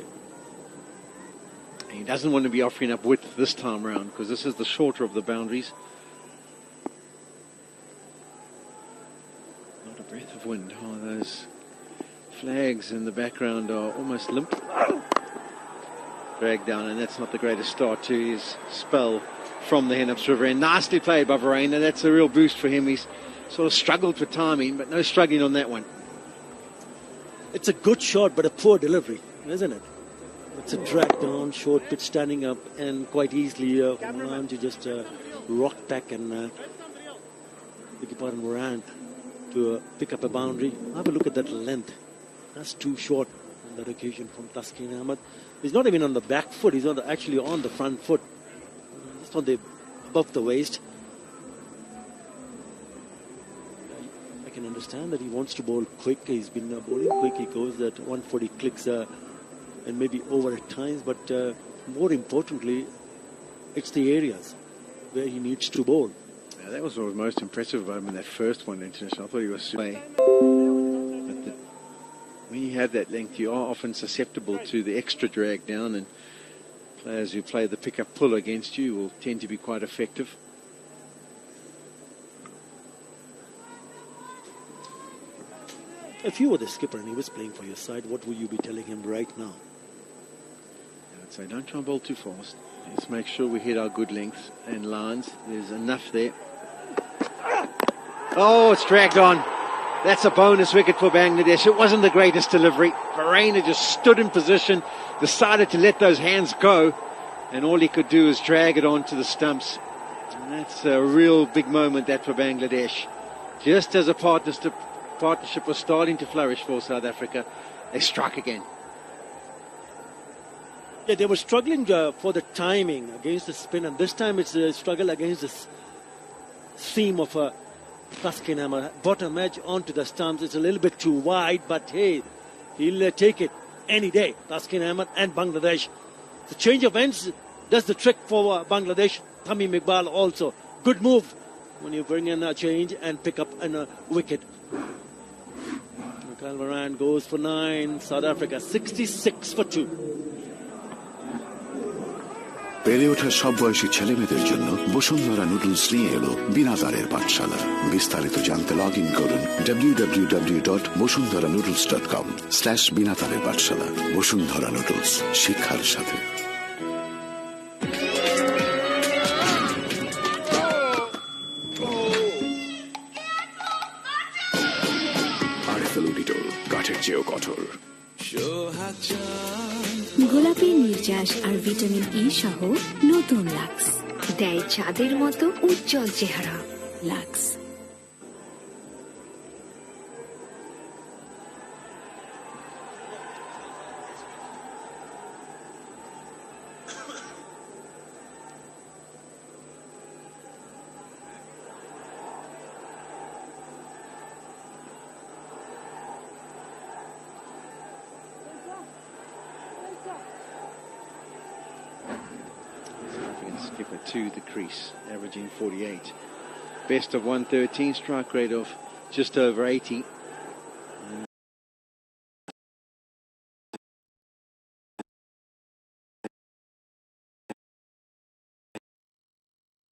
He doesn't want to be offering up width this time round because this is the shorter of the boundaries. Not a breath of wind. Oh, those flags in the background are almost limp. Dragged down, and that's not the greatest start to his spell from the Hennops River end. Nicely played by Verena. That's a real boost for him. He's sort of struggled for timing, but no struggling on that one. It's a good shot, but a poor delivery, isn't it? It's a drag down, short pitch standing up, and quite easily Moran to just rock back and beg your pardon, Moran to pick up a boundary. Have a look at that length. That's too short on that occasion from Taskin Ahmed. He's not even on the back foot. He's actually on the front foot, just on the above the waist. I can understand that he wants to bowl quick. He's been bowling quick. He goes that 140 clicks and maybe over at times. But more importantly, it's the areas where he needs to bowl. Yeah, that was what was most impressive about him in that first one, international. I thought he was sway. But when you have that length, you are often susceptible to the extra drag down, and players who play the pick-up pull against you will tend to be quite effective. If you were the skipper and he was playing for your side, what would you be telling him right now? I'd say don't try and bowl too fast. Let's make sure we hit our good lengths and lines. There's enough there. Oh, it's dragged on. That's a bonus wicket for Bangladesh. It wasn't the greatest delivery. Verena just stood in position, decided to let those hands go, and all he could do is drag it onto the stumps. And that's a real big moment, that, for Bangladesh. Just as a partnership was starting to flourish for South Africa, they struck again. Yeah, they were struggling for the timing against the spin, and this time it's a struggle against the seam of Taskin Ahmed. Bottom edge onto the stumps. It's a little bit too wide, but hey, he'll take it any day. Taskin Ahmed and Bangladesh. The change of ends does the trick for Bangladesh. Tamim Iqbal also. Good move when you bring in a change and pick up a wicket. Kyle Moran goes for 9. South Africa 66 for 2. বেড়ে ওঠা সব বয়সী ছেলেমেয়েদের জন্য Bashundhara noodles নিয়ে এলো বিনাদারের পাঠশালা। বিস্তারিত জানতে লগ ইন করুন www.bosundaranoodles.com/বিনাদারের পাঠশালা। বসুন্ধরা নুডলস, শিক্ষার সাথে। কাঠের চেয়েও কঠোর। গোলাপি নির্যাস আর ভিটামিন ই সহ নতুন লাক্স দেয় চাঁদের মতো উজ্জ্বল চেহারা। Lux. Skipper to the crease, averaging 48. Best of 113, strike rate of just over 80.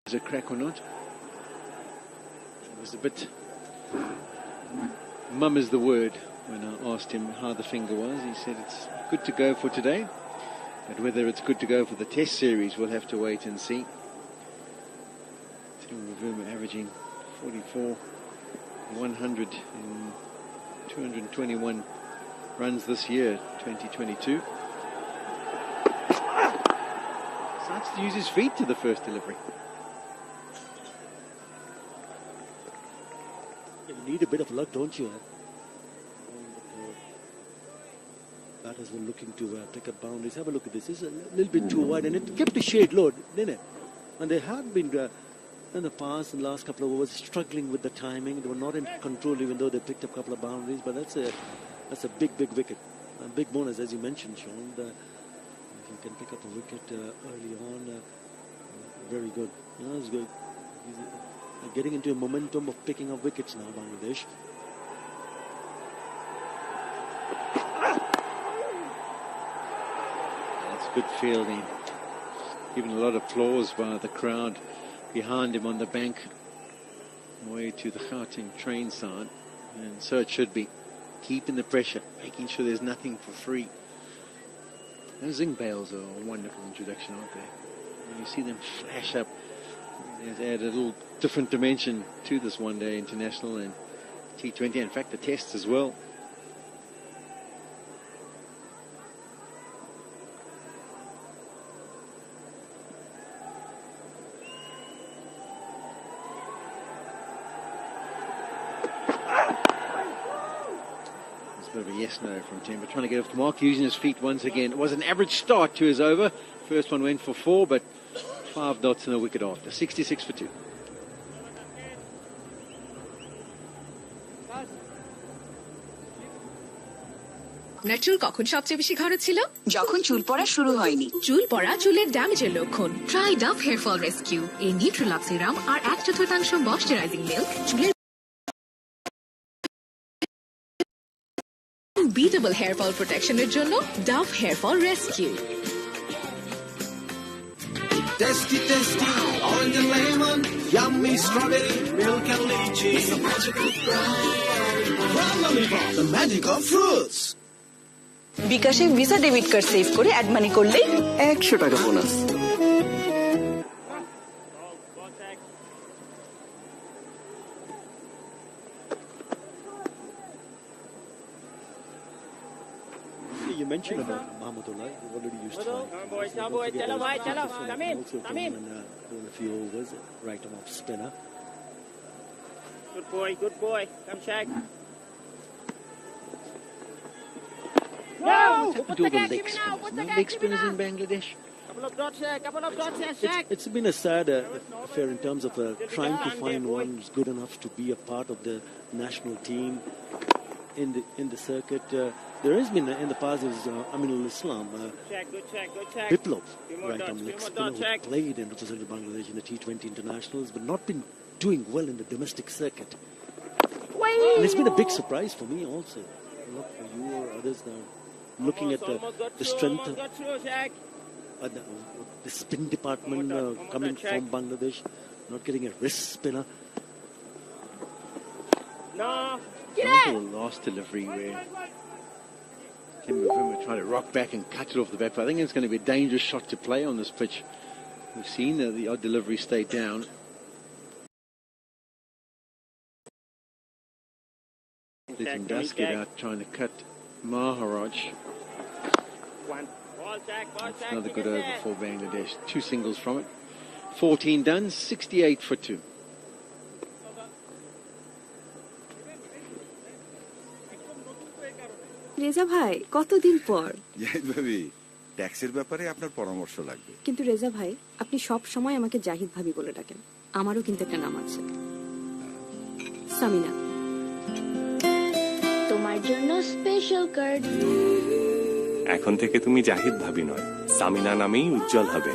Is a crack or not? It was a bit mum is the word when I asked him how the finger was. He said it's good to go for today. But whether it's good to go for the test series, we'll have to wait and see. Tim Ravuma averaging 44, 100 in 221 runs this year, 2022. Starts to use his feet to the first delivery. You need a bit of luck, don't you? batters were looking to pick up boundaries. Have a look at this. It's a little bit too wide, and it kept the shade low, didn't it? And they had been in the past, in the last couple of overs, struggling with the timing. They were not in control, even though they picked up a couple of boundaries. But that's a big wicket. A big bonus, as you mentioned, Sean. If you can pick up a wicket early on, very good. It's good. He's getting into a momentum of picking up wickets now, Bangladesh. That's good fielding. Given a lot of applause by the crowd behind him on the bank, way to the Gauteng train side, and so it should be. Keeping the pressure, making sure there's nothing for free. Those zinc bales are a wonderful introduction, aren't they? When you see them flash up, they add a little different dimension to this one-day international and T20, in fact the tests as well. Bit of a yes-no from Timber, trying to get off the mark, using his feet once again. It was an average start to his over. First one went for 4, but 5 dots and a wicket after. 66 for 2. আপনার চুল কখন সবচেয়ে বেশি খরচ ছিল? যখন চুল পড়া শুরু হয়নি। চুল পড়া চুলের ড্যামেজের লক্ষণ। Try Dove hair fall rescue. এই নিউট্রিলক্স সিরাম আর 1/4 ময়েশ্চারাইজিং মিল্ক চুলের unbeatable hair fall protection এর জন্য Dove Hair Fall Rescue. Tasty, orange and lemon, yummy strawberry, milk and lychee. It's the magic of Lollipop, the magic of fruits. বিকাশে visa debit card save করে add মানি করলেই 100 টাকা bonus. You mentioned about Mahmudullah. You already used to doing a few overs, right arm off spinner. Good boy. Come check. No! What's happened to all the leg spinners? No leg spinners in Bangladesh? Couple of dots here, check. It's been a sad affair in terms of trying to find one who's good enough to be a part of the national team in the circuit. There has been in the past is Aminul Islam, Good check. Biplov, right arm leg spinner, who played and represented Bangladesh in the T20 internationals, but not been doing well in the domestic circuit. And it's been a big surprise for me also. Not for you or others now. Looking at the strength of the spin department coming from Bangladesh, not getting a wrist spinner. No. The last delivery where Timber tried to rock back and cut it off the back. But I think it's going to be a dangerous shot to play on this pitch. We've seen the odd delivery stay down. Letting Dusk get out trying to cut Maharaj. That's another good over for Bangladesh. 2 singles from it. 14 done, 68 for 2. Reza ভাই কতদিন পর। জাহিদ ভাবি, ট্যাক্সের ব্যাপারে আপনার পরামর্শ লাগবে। কিন্তু রেজা ভাই, আপনি সব সময় আমাকে জাহিদ ভাবি বলে ডাকেন। আমারও কিন্তু একটা নাম আছে, সামিনা। তোমার জন্য স্পেশাল কার্ড। এখন থেকে তুমি জাহিদ ভাবি নয়, সামিনা নামেই উজ্জ্বল হবে।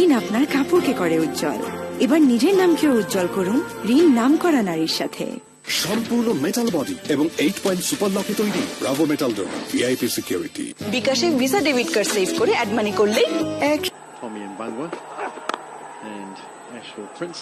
ঋণ আপনার কাপড়কে করে উজ্জ্বল, এবার নিজের নামকেও উজ্জ্বল করুন ঋণ নাম করা নারীর সাথে। সম্পূর্ণ মেটাল বডি এবং 8 পয়েন্ট সুপার লকে তৈরি Bravo metal door VIP security. বিকাশে ভিসা ডেবিট কার্ড সেভ করে অ্যাড মানি করলেই Tommy and Bangwa and Ashwell Prince.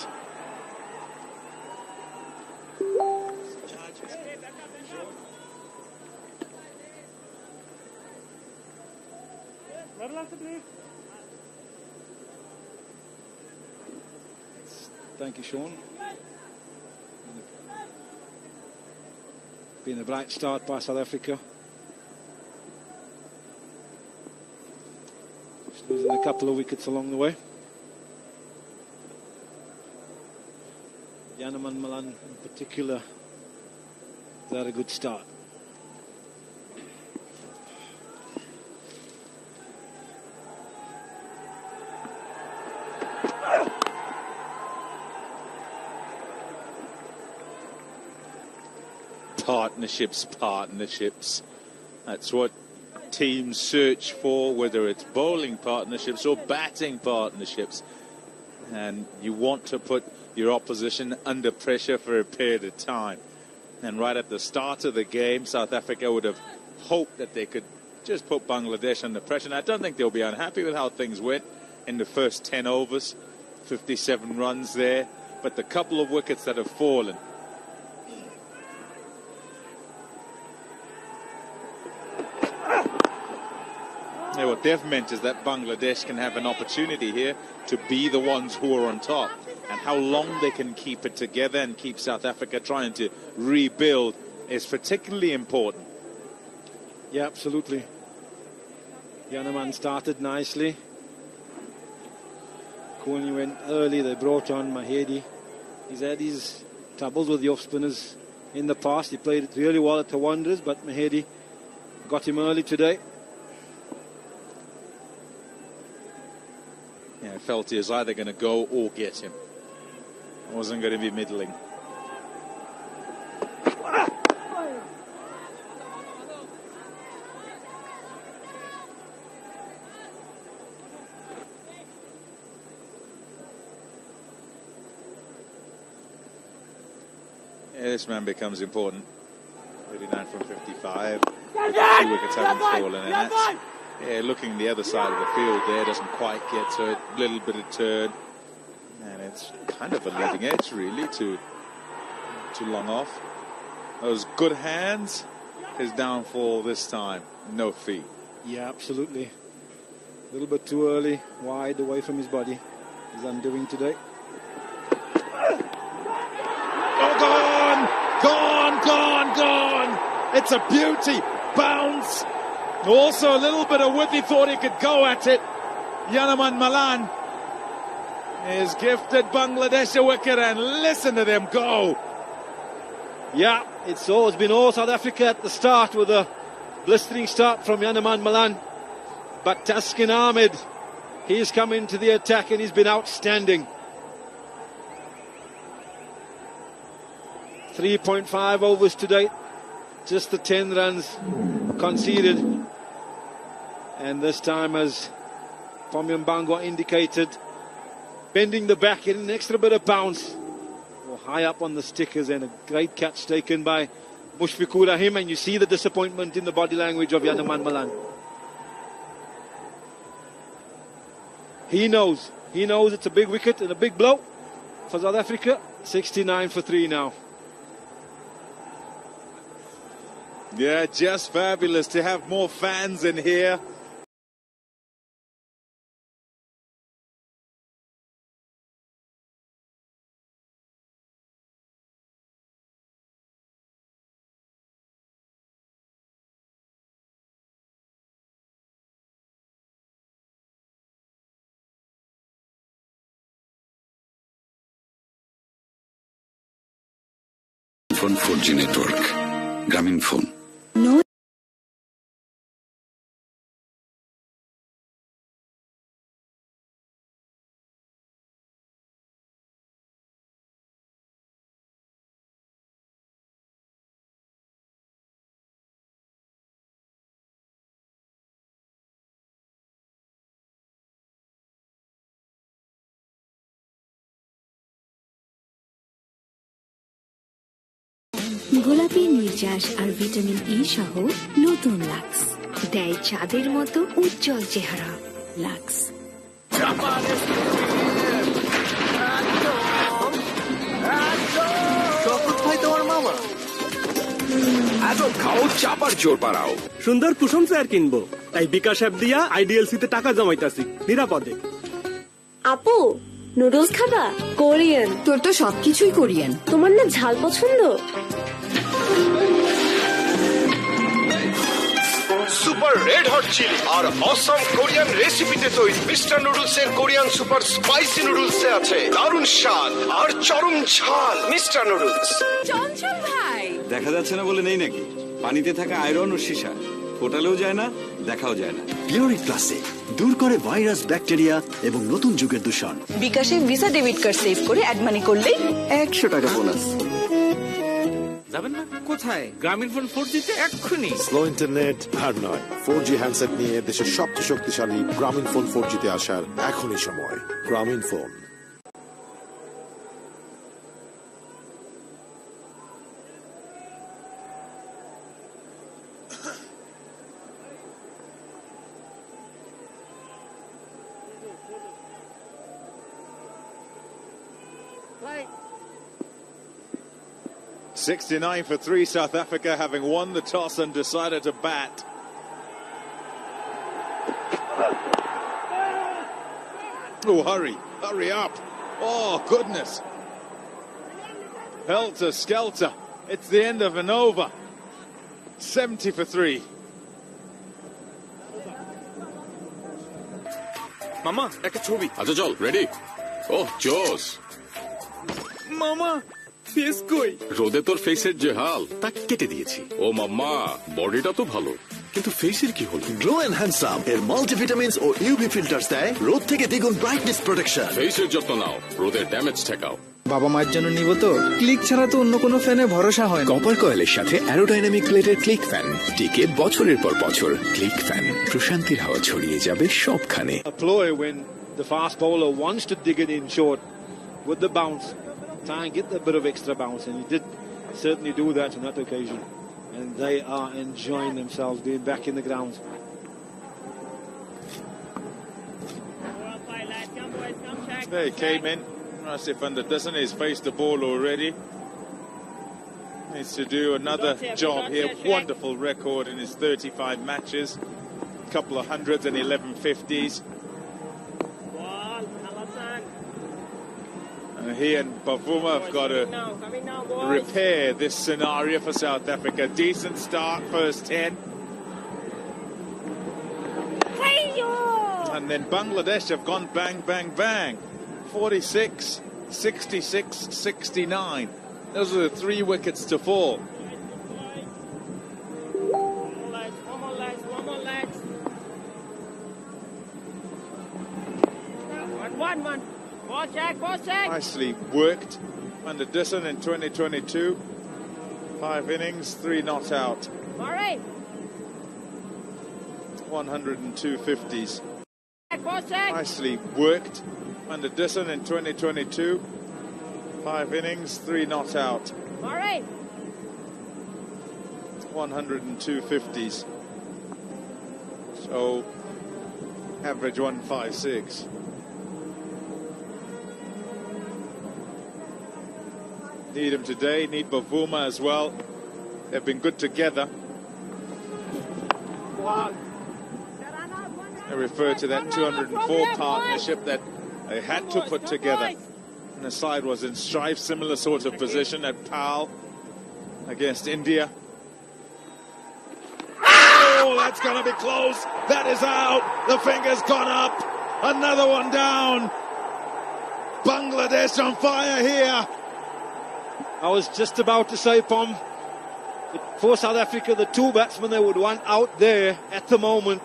Thank you, Sean. Been a bright start by South Africa. Just losing a couple of wickets along the way. Yanaman Malan in particular Is that a good start? Partnerships. That's what teams search for, whether it's bowling partnerships or batting partnerships. And you want to put your opposition under pressure for a period of time. And right at the start of the game, South Africa would have hoped that they could just put Bangladesh under pressure. And I don't think they'll be unhappy with how things went in the first 10 overs, 57 runs there. But the couple of wickets that have fallen, what they've meant is that Bangladesh can have an opportunity here to be the ones who are on top. And how long they can keep it together and keep South Africa trying to rebuild is particularly important. Yeah, absolutely. Yanaman started nicely. Kohli went early. They brought on Mahedi. He's had his troubles with the off-spinners in the past. He played really well at the Wanderers, but Mahedi got him early today. Yeah, I felt he was either going to go or get him. It wasn't going to be middling. Yeah, this man becomes important. 39 from 55. 2 wickets haven't fallen, and that's looking the other side of the field there, doesn't quite get to it. Little bit of turn, and it's kind of a leading edge really too long off. Those good hands, his downfall this time, no feet. Yeah, absolutely. A little bit too early, wide away from his body. He's undoing today. Oh, gone! It's a beauty. Bounce. Also a little bit of width. He thought he could go at it. Yanaman Malan is gifted Bangladesh a wicket, and listen to them go. Yeah, it's been all South Africa at the start with a blistering start from Yanaman Malan. But Taskin Ahmed, he's come into the attack and he's been outstanding. 3.5 overs today. Just the 10 runs conceded. And this time, as Pomyam Bangwa indicated, bending the back, getting an extra bit of bounce. High up on the stickers, and a great catch taken by Mushfiqur Rahim, and you see the disappointment in the body language of Yanaman Malan. He knows it's a big wicket and a big blow for South Africa. 69 for 3 now. Yeah, just fabulous to have more fans in here. Phone 4G network, গ্রামীণ phone. গোলাপি নির্যাস আর vitamin E সহ নতুন lux দেয় চাঁদের মতো উজ্জ্বল চেহারা। Lux ভাই তোমার মামা এত খাও চাপার জোর পাড়াও। সুন্দর কুসুম চেয়ার কিনবো, তাই বিকাশ অ্যাপ দিয়া IDLC তে টাকা জমাইতাছি নিরাপদে। আপু নুডলস খাবা? কোরিয়ান। তোর তো সবকিছুই কোরিয়ান। তোমার না ঝাল পছন্দ? সুপার রেড হট চিলি আর অসম কোরিয়ান রেসিপিতে তৈরি মিস্টার নুডলস এর কোরিয়ান সুপার স্পাইসি নুডলস এ আছে দারুণ স্বাদ আর চরম ঝাল। Mister noodles. চঞ্চল ভাই দেখা যাচ্ছে না বলে নেই নাকি? পানিতে থাকা আয়রন ও সীসা ফোটালেও যায় না, দেখাও যায় না। পিওরিক প্লাসে দূর করে ভাইরাস, ব্যাকটেরিয়া এবং নতুন যুগের দূষণ। বিকাশে ভিসা ডেবিট কার্ড সেভ করে অ্যাড মানি করলেই 100 টাকা বোনাস। যাবেন না কোথায়? গ্রামীণ ফোন 4G তে এক্ষুনি। স্লো ইন্টারনেট আর নয়, 4G হ্যান্ডসেট নিয়ে দেশের সবচেয়ে শক্তিশালী গ্রামীণ ফোন 4G তে আসার এখনই সময়। গ্রামীণ phone. Right. 69 for 3 South Africa, having won the toss and decided to bat. Oh, hurry up. Oh, goodness. Helter skelter. It's the end of an over. 70 for 3. মামা একটা ছবি। আচ্ছা চল, রেডি? ওহ জোস। মামা ফেস কই? রোদে তোর ফেসের যে হাল তা কেটে দিয়েছি। ও মাম্মা, বডিটা তো ভালো, কিন্তু ফেসের কি হলো? গ্লো এন্ড হ্যান্ডসাম এর মাল্টিভিটামিনস ও ইউভি ফিল্টারস দেয় রোদ থেকে দ্বিগুণ ব্রাইটনেস প্রোটেকশন। ফেসের যত্ন নাও, রোদের ড্যামেজ ঠেকাও। বাবা মায়ের জন্য নিব তো, ক্লিক ছাড়া তো অন্য কোনো ফ্যানে ভরসা হয় না। কপার কয়েলের সাথে অ্যারোডাইনামিক প্লেটের ক্লিক ফ্যান টিকে বছরের পর বছর। ক্লিক ফ্যান, প্রশান্তির হাওয়া ছড়িয়ে যাবে সবখানে। A ploy when the fast bowler wants to dig it in short with the bounce, try and get a bit of extra bounce, and he did certainly do that on that occasion. And they are enjoying themselves being back in the grounds. They came in. Rasif Anderson has faced the ball already. Needs to do another job here. Wonderful record in his 35 matches. Couple of hundreds and 11 50s. And he and Bavuma have got to repair this scenario for South Africa. Decent start, first 10. And then Bangladesh have gone bang, bang, bang. 46, 66, 69. Those are the 3 wickets to fall. One. Ball check. Nicely worked. Anderson in 2022. 5 innings, 3 not out. All right. 102 50s. Ball check. Nicely worked. Anderson in 2022. 5 innings, 3 not out. All right. 102 50s. So, average 156. Need him today, need Bavuma as well. They've been good together. I refer to that 204 partnership that they had to put together. And the side was in strife, similar sort of position at Pal against India. Oh, that's going to be close. That is out. The finger's gone up. Another one down. Bangladesh on fire here. I was just about to say, Pom, for South Africa, the 2 batsmen they would want out there at the moment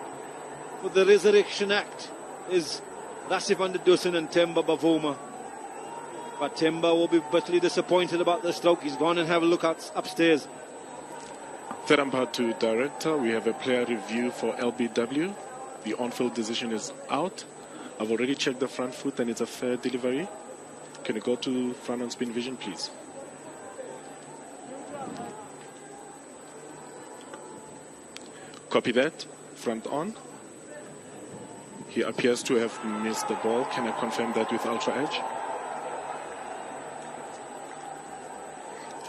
for the Resurrection Act is Rasif Anderson and Temba Bavuma. But Temba will be bitterly disappointed about the stroke. He's gone and have a look upstairs. Teramba to director. We have a player review for LBW. The on-field decision is out. I've already checked the front foot and it's a fair delivery. Can you go to front on spin vision, please? Copy that. Front on. He appears to have missed the ball. Can I confirm that with Ultra Edge?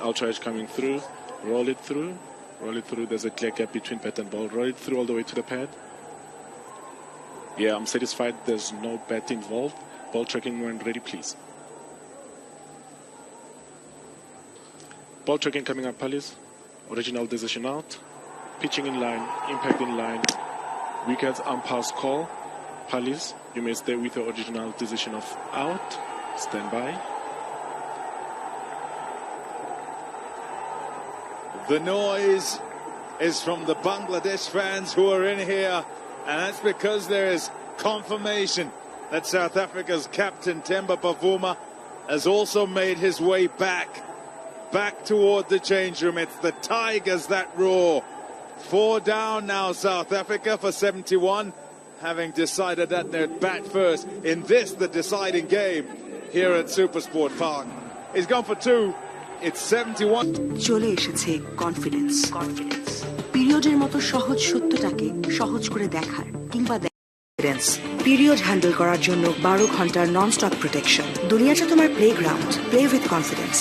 Ultra Edge coming through. Roll it through. Roll it through. There's a clear gap between bat and ball. Roll it through all the way to the pad. Yeah, I'm satisfied there's no bat involved. Ball tracking when ready, please. Ball tracking coming up, Palace. Original decision out. Pitching in line. Impact in line. Wickets, umpire's call. Palace, you may stay with the original decision of out. Stand by. The noise is from the Bangladesh fans who are in here, and that's because there is confirmation that South Africa's captain Themba Bavuma has also made his way back toward the change room. It's the Tigers that roar. 4 down now, South Africa for 71, having decided that they'd bat first in this, the deciding game here at Supersport Park. He's gone for 2. It's 71. চলে এসেছে confidence পিরিয়ডের মতো সহজ সত্যটাকে সহজ করে দেখার কিংবা confidence period handle করার জন্য 12 ঘন্টার নন স্টপ প্রোটেকশন দুনিয়াটা তোমার playground play with confidence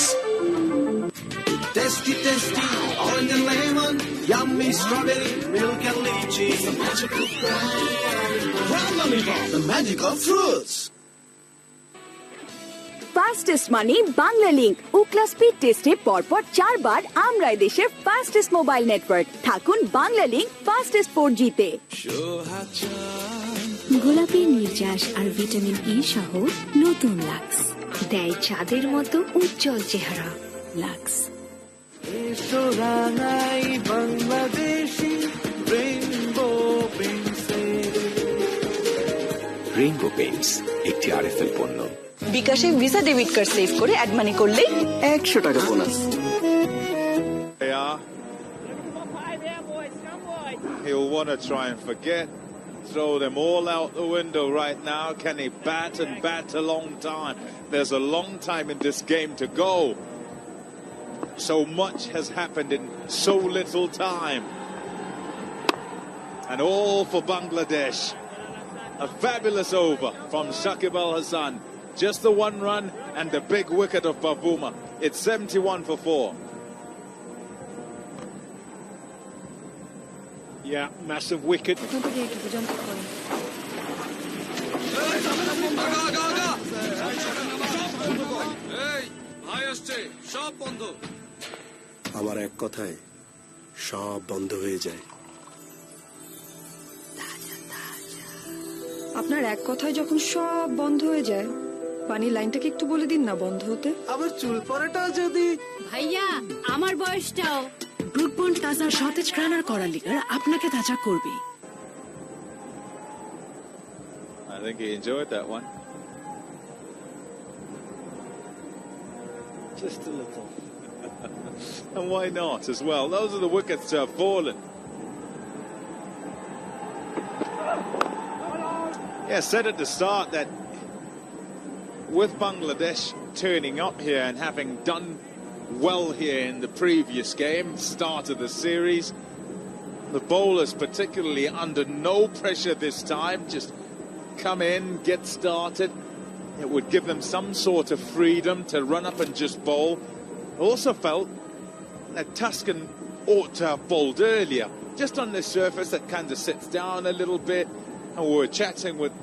Tasty, tasty, orange and lemon, yummy strawberry, milk and lychee. The magic of the magic of fruits. Fastest money Banglalink Ookla speed টেস্টে পরপর 4 বার আমরাই দেশের fastest mobile network থাকুন Bangla link fastest 4G তে গোলাপি নির্যাস আর vitamin E সহ নতুন লাক্স দেয় চাঁদের মতো উজ্জ্বল চেহারা লাক্স বাংলাদেশি রেইনবো পেইন্টস একটি আরএফএল পণ্য বিকাশে ভিসা ডেবিট কার্ড সেভ করে অ্যাড মানি করলে 100 টাকা bonus He'll want to try and forget, throw them all out the window right now. Can he bat and bat a long time? There's a long time in this game to go. So much has happened in so little time. And all for Bangladesh. A fabulous over from Shakib Al Hassan. Just the 1 run and the big wicket of Bavuma. It's 71 for 4. Yeah, massive wicket. আমার এক কথায় সব বন্ধ হয়ে যায় আপনার এক কথায় যখন সব বন্ধ হয়ে যায় পানির লাইনটাকে একটু বলে দিন না বন্ধ হতে আবার চুল পড়াটা যদি ভাইয়া আমার বয়সটাও ব্রুট বন্ড তাজা সতেজ ক্রানার করার লিগার আপনাকে তাজা করবে I think he enjoyed that one. Just a little. And why not as well? Those are the wickets to have fallen. Yeah, said at the start that with Bangladesh turning up here and having done well here in the previous game, start of the series, the bowlers particularly under no pressure this time, just come in, get started. It would give them some sort of freedom to run up and just bowl. Also felt that Tuscan ought to have bowled earlier, just on the surface that kind of sits down a little bit. And we were chatting with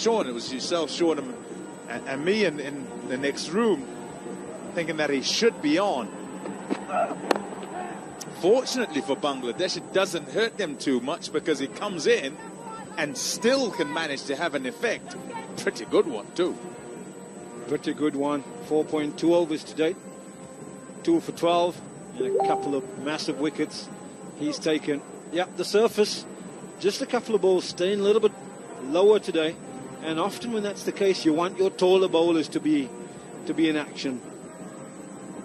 Sean, it was yourself, Sean, and me in the next room, thinking that he should be on. Fortunately for Bangladesh, it doesn't hurt them too much because he comes in and still can manage to have an effect. Pretty good one, too. Pretty good one. 4.2 overs to date. 2 for 12 and a couple of massive wickets he's taken. Yeah, the surface, just a couple of balls staying a little bit lower today. And often when that's the case, you want your taller bowlers to be in action.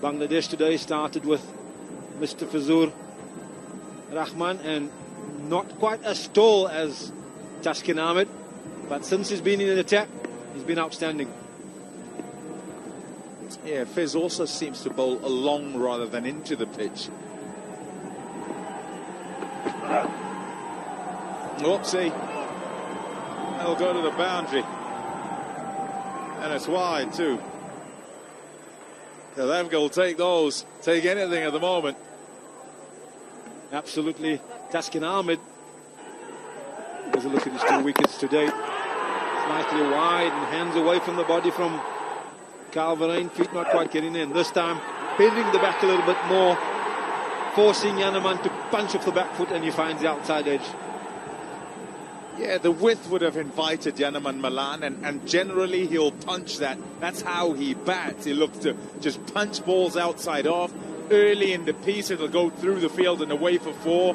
Bangladesh today started with Mr. Fazur Rahman and not quite as tall as Taskin Ahmed, but since he's been in an attack, he's been outstanding. Yeah, Fizz also seems to bowl along rather than into the pitch. Whoopsie. That'll go to the boundary. And it's wide too. South Africa will take those, take anything at the moment. Absolutely. Taskin Ahmed. There's a look at his 2 wickets today. Slightly wide and hands away from the body from Calverain. Feet not quite getting in. This time, bending the back a little bit more, forcing Yanaman to punch off the back foot, and he finds the outside edge. Yeah, the width would have invited Yanaman Malan, and generally he'll punch that. That's how he bats. He looks to just punch balls outside off. early in the piece, it'll go through the field and away for 4.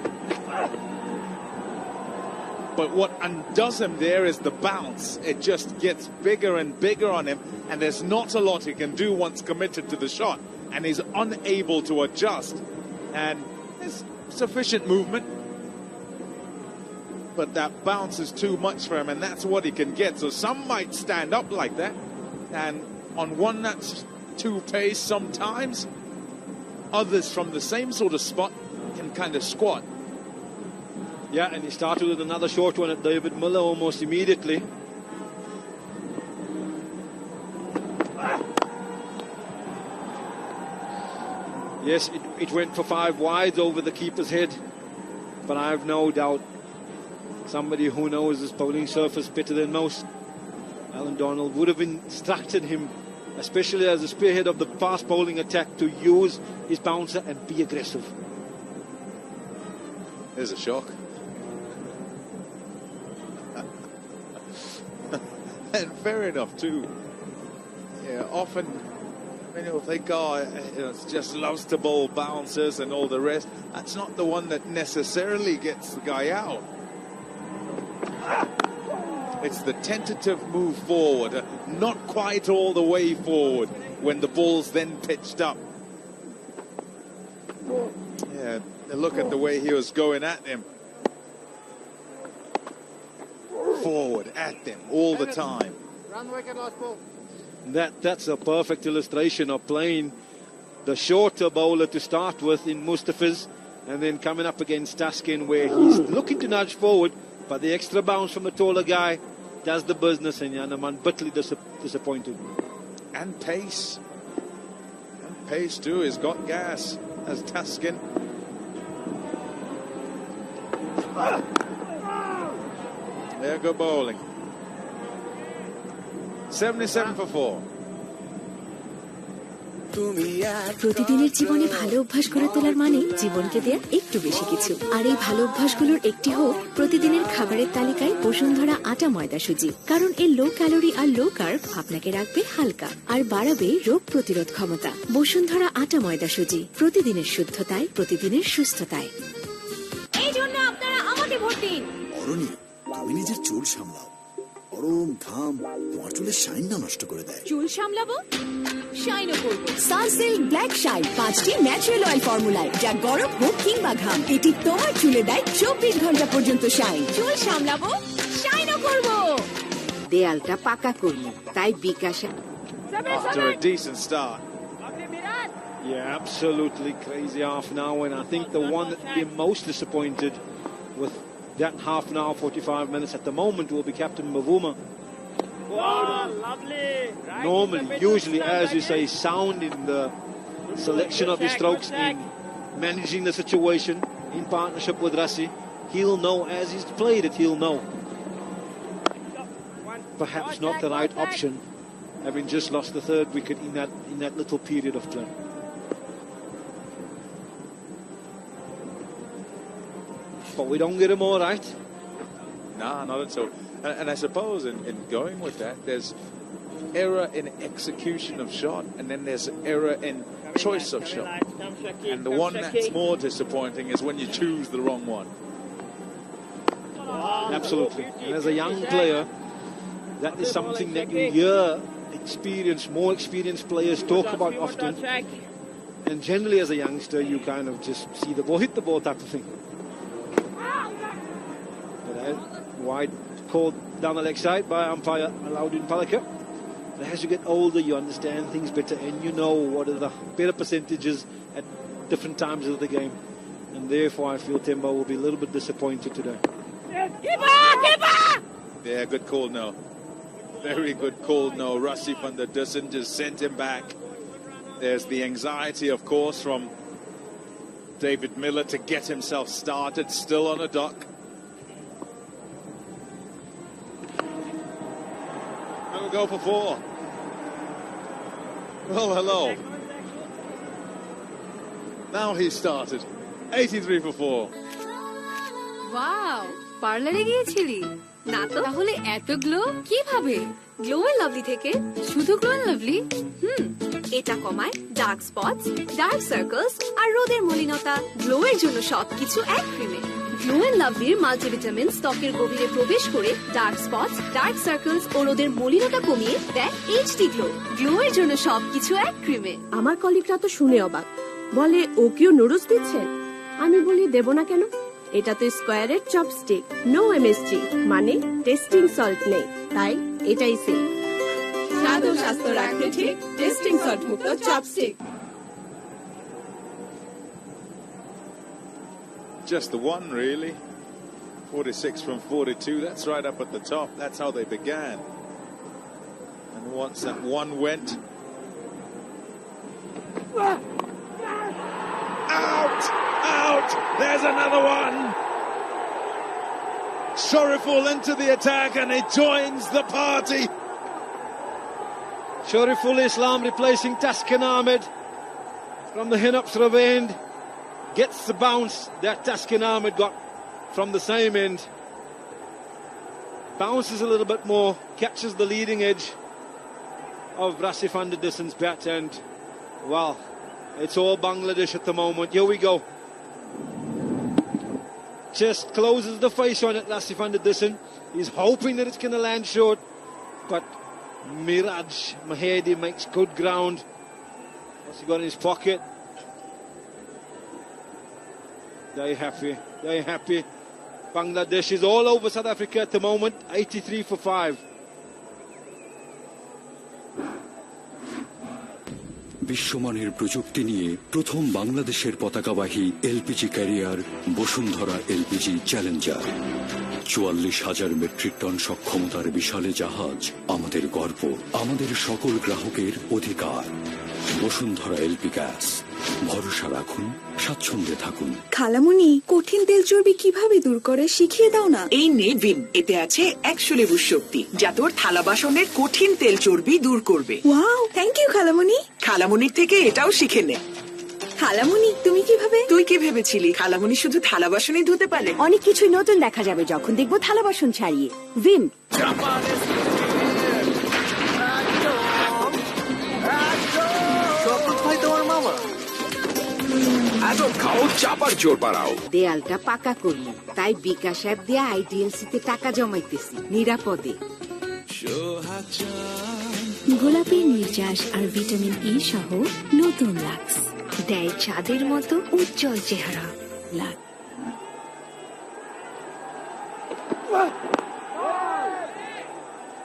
But what undoes him there is the bounce. It just gets bigger and bigger on him, and there's not a lot he can do once committed to the shot, and he's unable to adjust. And there's sufficient movement, but that bounce is too much for him, and that's what he can get. So some might stand up like that, and on one that's too pace sometimes, others from the same sort of spot can kind of squat. Yeah, and he started with another short one at David Miller almost immediately. Yes, it went for 5 wides over the keeper's head, but I have no doubt somebody who knows this bowling surface better than most, Alan Donald, would have instructed him, especially as the spearhead of the fast bowling attack, to use his bouncer and be aggressive. There's a shock. And fair enough too. Yeah, often people think, oh, it just loves to bowl bouncers and all the rest. That's not the one that necessarily gets the guy out. It's the tentative move forward, not quite all the way forward when the ball's then pitched up. Yeah, look at the way he was going at them. Forward at them all the time. That's a perfect illustration of playing the shorter bowler to start with in Mustafiz, and then coming up against Taskin, where he's looking to nudge forward, but the extra bounce from the taller guy does the business, and Yanaman bitterly disappointed. And pace. And pace too. He's got gas as Taskin. There go bowling. 77 for 4. প্রতিদিনের জীবনে ভালো অভ্যাস গড়ে তোলার মানে জীবনকে দেয়া একটু বেশি কিছু। আর এই ভালো অভ্যাসগুলোর একটি হোক প্রতিদিনের খাবারের তালিকায় বসুন্ধরা আটা ময়দা সুজি, কারণ এর লো ক্যালোরি আর লো কার্ব আপনাকে রাখবে হালকা আর বাড়াবে রোগ প্রতিরোধ ক্ষমতা। বসুন্ধরা আটা ময়দা সুজি, প্রতিদিনের শুদ্ধতায়, প্রতিদিনের সুস্থতায়। এই জন্য আপনারা আমাকে ভোট দিন। অরণি, তুমি নিজের চুল সামলাও। গরম ঘাম তোমার চুলের শাইন না নষ্ট করে দেয়। চুল সামলাবো, শাইনও করবো। সানসিল্ক ব্ল্যাক শাইন 5টি ন্যাচারাল অয়েল ফর্মুলায়, যা গরম হোক কিংবা ঘাম, এটি তোমার চুলে দেয় 24 ঘন্টা পর্যন্ত শাইন। চুল সামলাবো, শাইনও করবো। দেয়ালটা পাকা করবো, তাই বিকাশে। After a decent start. Yeah, absolutely crazy half an hour, and I think the one that will be most disappointed with that half an hour, 45 minutes at the moment, will be Captain Mavuma. Lovely. Normally, usually, as you say, sound in the selection of his strokes, in managing the situation in partnership with Rassi. He'll know, as he's played it, he'll know. Perhaps not the right option, having just lost the 3rd wicket in that little period of play. But we don't get him all right. Nah, not at all. And I suppose in going with that, there's error in execution of shot, and then there's error in choice of shot. And the one that's more disappointing is when you choose the wrong one. Absolutely. And as a young player, that is something that you hear more experienced players talk about often. And generally as a youngster, you kind of just see the ball, hit the ball type of thing. Wide called down the leg side by umpire Alauddin Palakar. But as you get older, you understand things better, and you know what are the better percentages at different times of the game. And therefore, I feel Temba will be a little bit disappointed today. Yeah, good call, no. Very good call, no. Rassi van der Dussen just sent him back. There's the anxiety, of course, from David Miller to get himself started, still on a duck. Go for 4. Well, hello. Now he started. 83 for 4. Wow, পার্লারে গিয়েছিলি? না তো তাহলে এত glow কিভাবে? Glow and lovely থেকে। শুধু glow and lovely? এটা কমায় ডার্ক স্পটস, ডার্ক সার্কেলস আর রোদের মলিনতা। গ্লো এর জন্য সবকিছু এক ক্রিমে। গ্লো এন্ড লাভলির মাল্টিভিটামিন ত্বকের গভীরে প্রবেশ করে ডার্ক স্পটস, ডার্ক সার্কেলস ও রোদের মলিনতা কমিয়ে দেয় এইচডি গ্লো। গ্লো এর জন্য সবকিছু এক ক্রিমে। আমার কলিগরা তো শুনে অবাক, বলে ও কিও নুডলস দিচ্ছে। আমি বলি দেব না কেন, এটা তো স্কোয়ারের চপস্টিক, নো এমএসজি, মানে টেস্টিং সল্ট নেই, তাই এটাই সেফ। স্বাদ ও স্বাস্থ্য রাখতে ঠিক টেস্টিং সল্ট মুক্ত chopstick. Just the one, really. 46 from 42. That's right up at the top. That's how they began. And once that one went, out! Out! There's another one! Shoriful into the attack and he joins the party. Shoriful Islam replacing Taskin Ahmed from the Hinopsrov end. Gets the bounce that Taskin Ahmed got from the same end. Bounces a little bit more, catches the leading edge of Rasif van der Dissen's bat, and, well, it's all Bangladesh at the moment. Here we go. Just closes the face on it, Rasif van der Dissen. He's hoping that it's going to land short, but Miraj Mahedi makes good ground. What's he got in his pocket? They're happy. They're happy. Bangladesh is all over South Africa at the moment. 83 for 5. বিশ্বমানের প্রযুক্তি নিয়ে প্রথম বাংলাদেশের পতাকাবাহী LPG carrier Bashundhara LPG challenger. 44,000 metric ton সক্ষমতার বিশালে জাহাজ আমাদের গর্ব, আমাদের সকল গ্রাহকের অধিকার। বসুন্ধরা এলপি গ্যাস, ভরসা রাখুন, স্বাচ্ছন্দ্যে থাকুন। খালামুনি, কঠিন তেল চর্বি কিভাবে দূর করে শিখিয়ে দাও না। এই নে ভিম, এতে আছে 100 লেবুর শক্তি, যা তোর থালা বাসনের কঠিন তেল চর্বি দূর করবে। ওয়াও, থ্যাংক ইউ খালামুনি। খালামুনির থেকে এটাও শিখে নে। খালামুনি, তুমি কিভাবে? তুই কি ভেবেছিলি খালামুনি শুধু থালা বাসনই ধুতে পারে? অনেক কিছুই নতুন দেখা যাবে যখন দেখবো থালা বাসন ছাড়িয়ে। ভিম। খাও, চাপার জোর বাড়াও। দেয়ালটা পাকা করবো, তাই বিকাশ অ্যাপ দিয়ে আইডিএলসিতে টাকা জমাইতেছি নিরাপদে। গোলাপের নির্যাস আর ভিটামিন ই সহ নতুন লাক্স দেয় চাঁদের মতো উজ্জ্বল চেহারা।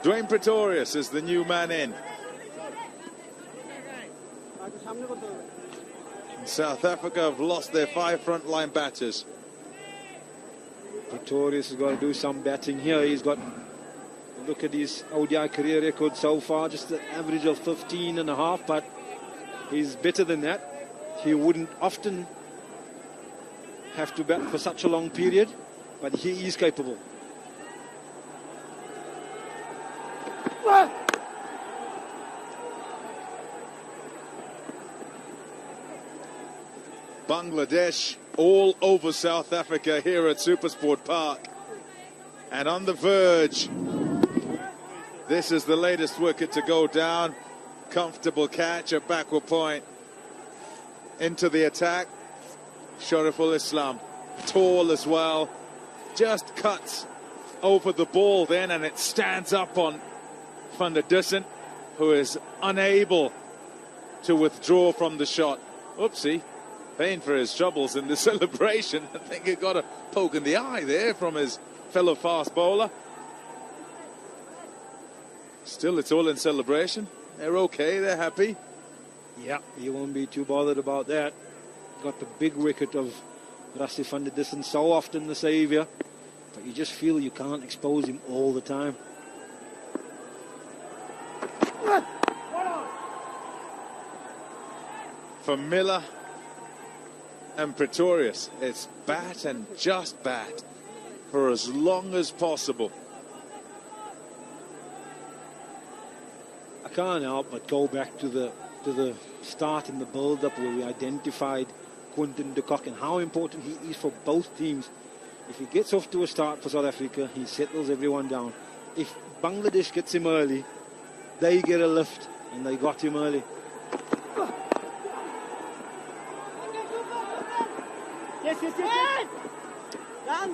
Dwayne Pretorius is the new man in. South Africa have lost their 5 frontline batters. Pretorius has got to do some batting here. He's got, look at his ODI career record so far, just an average of 15.5, but he's better than that. He wouldn't often have to bat for such a long period, but he is capable. Bangladesh all over South Africa here at Supersport Park. And on the verge, this is the latest wicket to go down. Comfortable catch at backward point. Into the attack. Shariful Islam, tall as well. Just cuts over the ball then, and it stands up on Van der Dussen, who is unable to withdraw from the shot. Oopsie. Paying for his troubles in the celebration. I think he got a poke in the eye there from his fellow fast bowler. Still, it's all in celebration. They're okay, they're happy. Yeah, you won't be too bothered about that. Got the big wicket of Rasif van der Dissen, so often the saviour, but you just feel you can't expose him all the time. For Miller and Pretorius, it's bat and just bat for as long as possible. I can't help but go back to the start in the build-up where we identified Quinton de Kock and how important he is for both teams. If he gets off to a start for South Africa, he settles everyone down. If Bangladesh gets him early, they get a lift, and they got him early.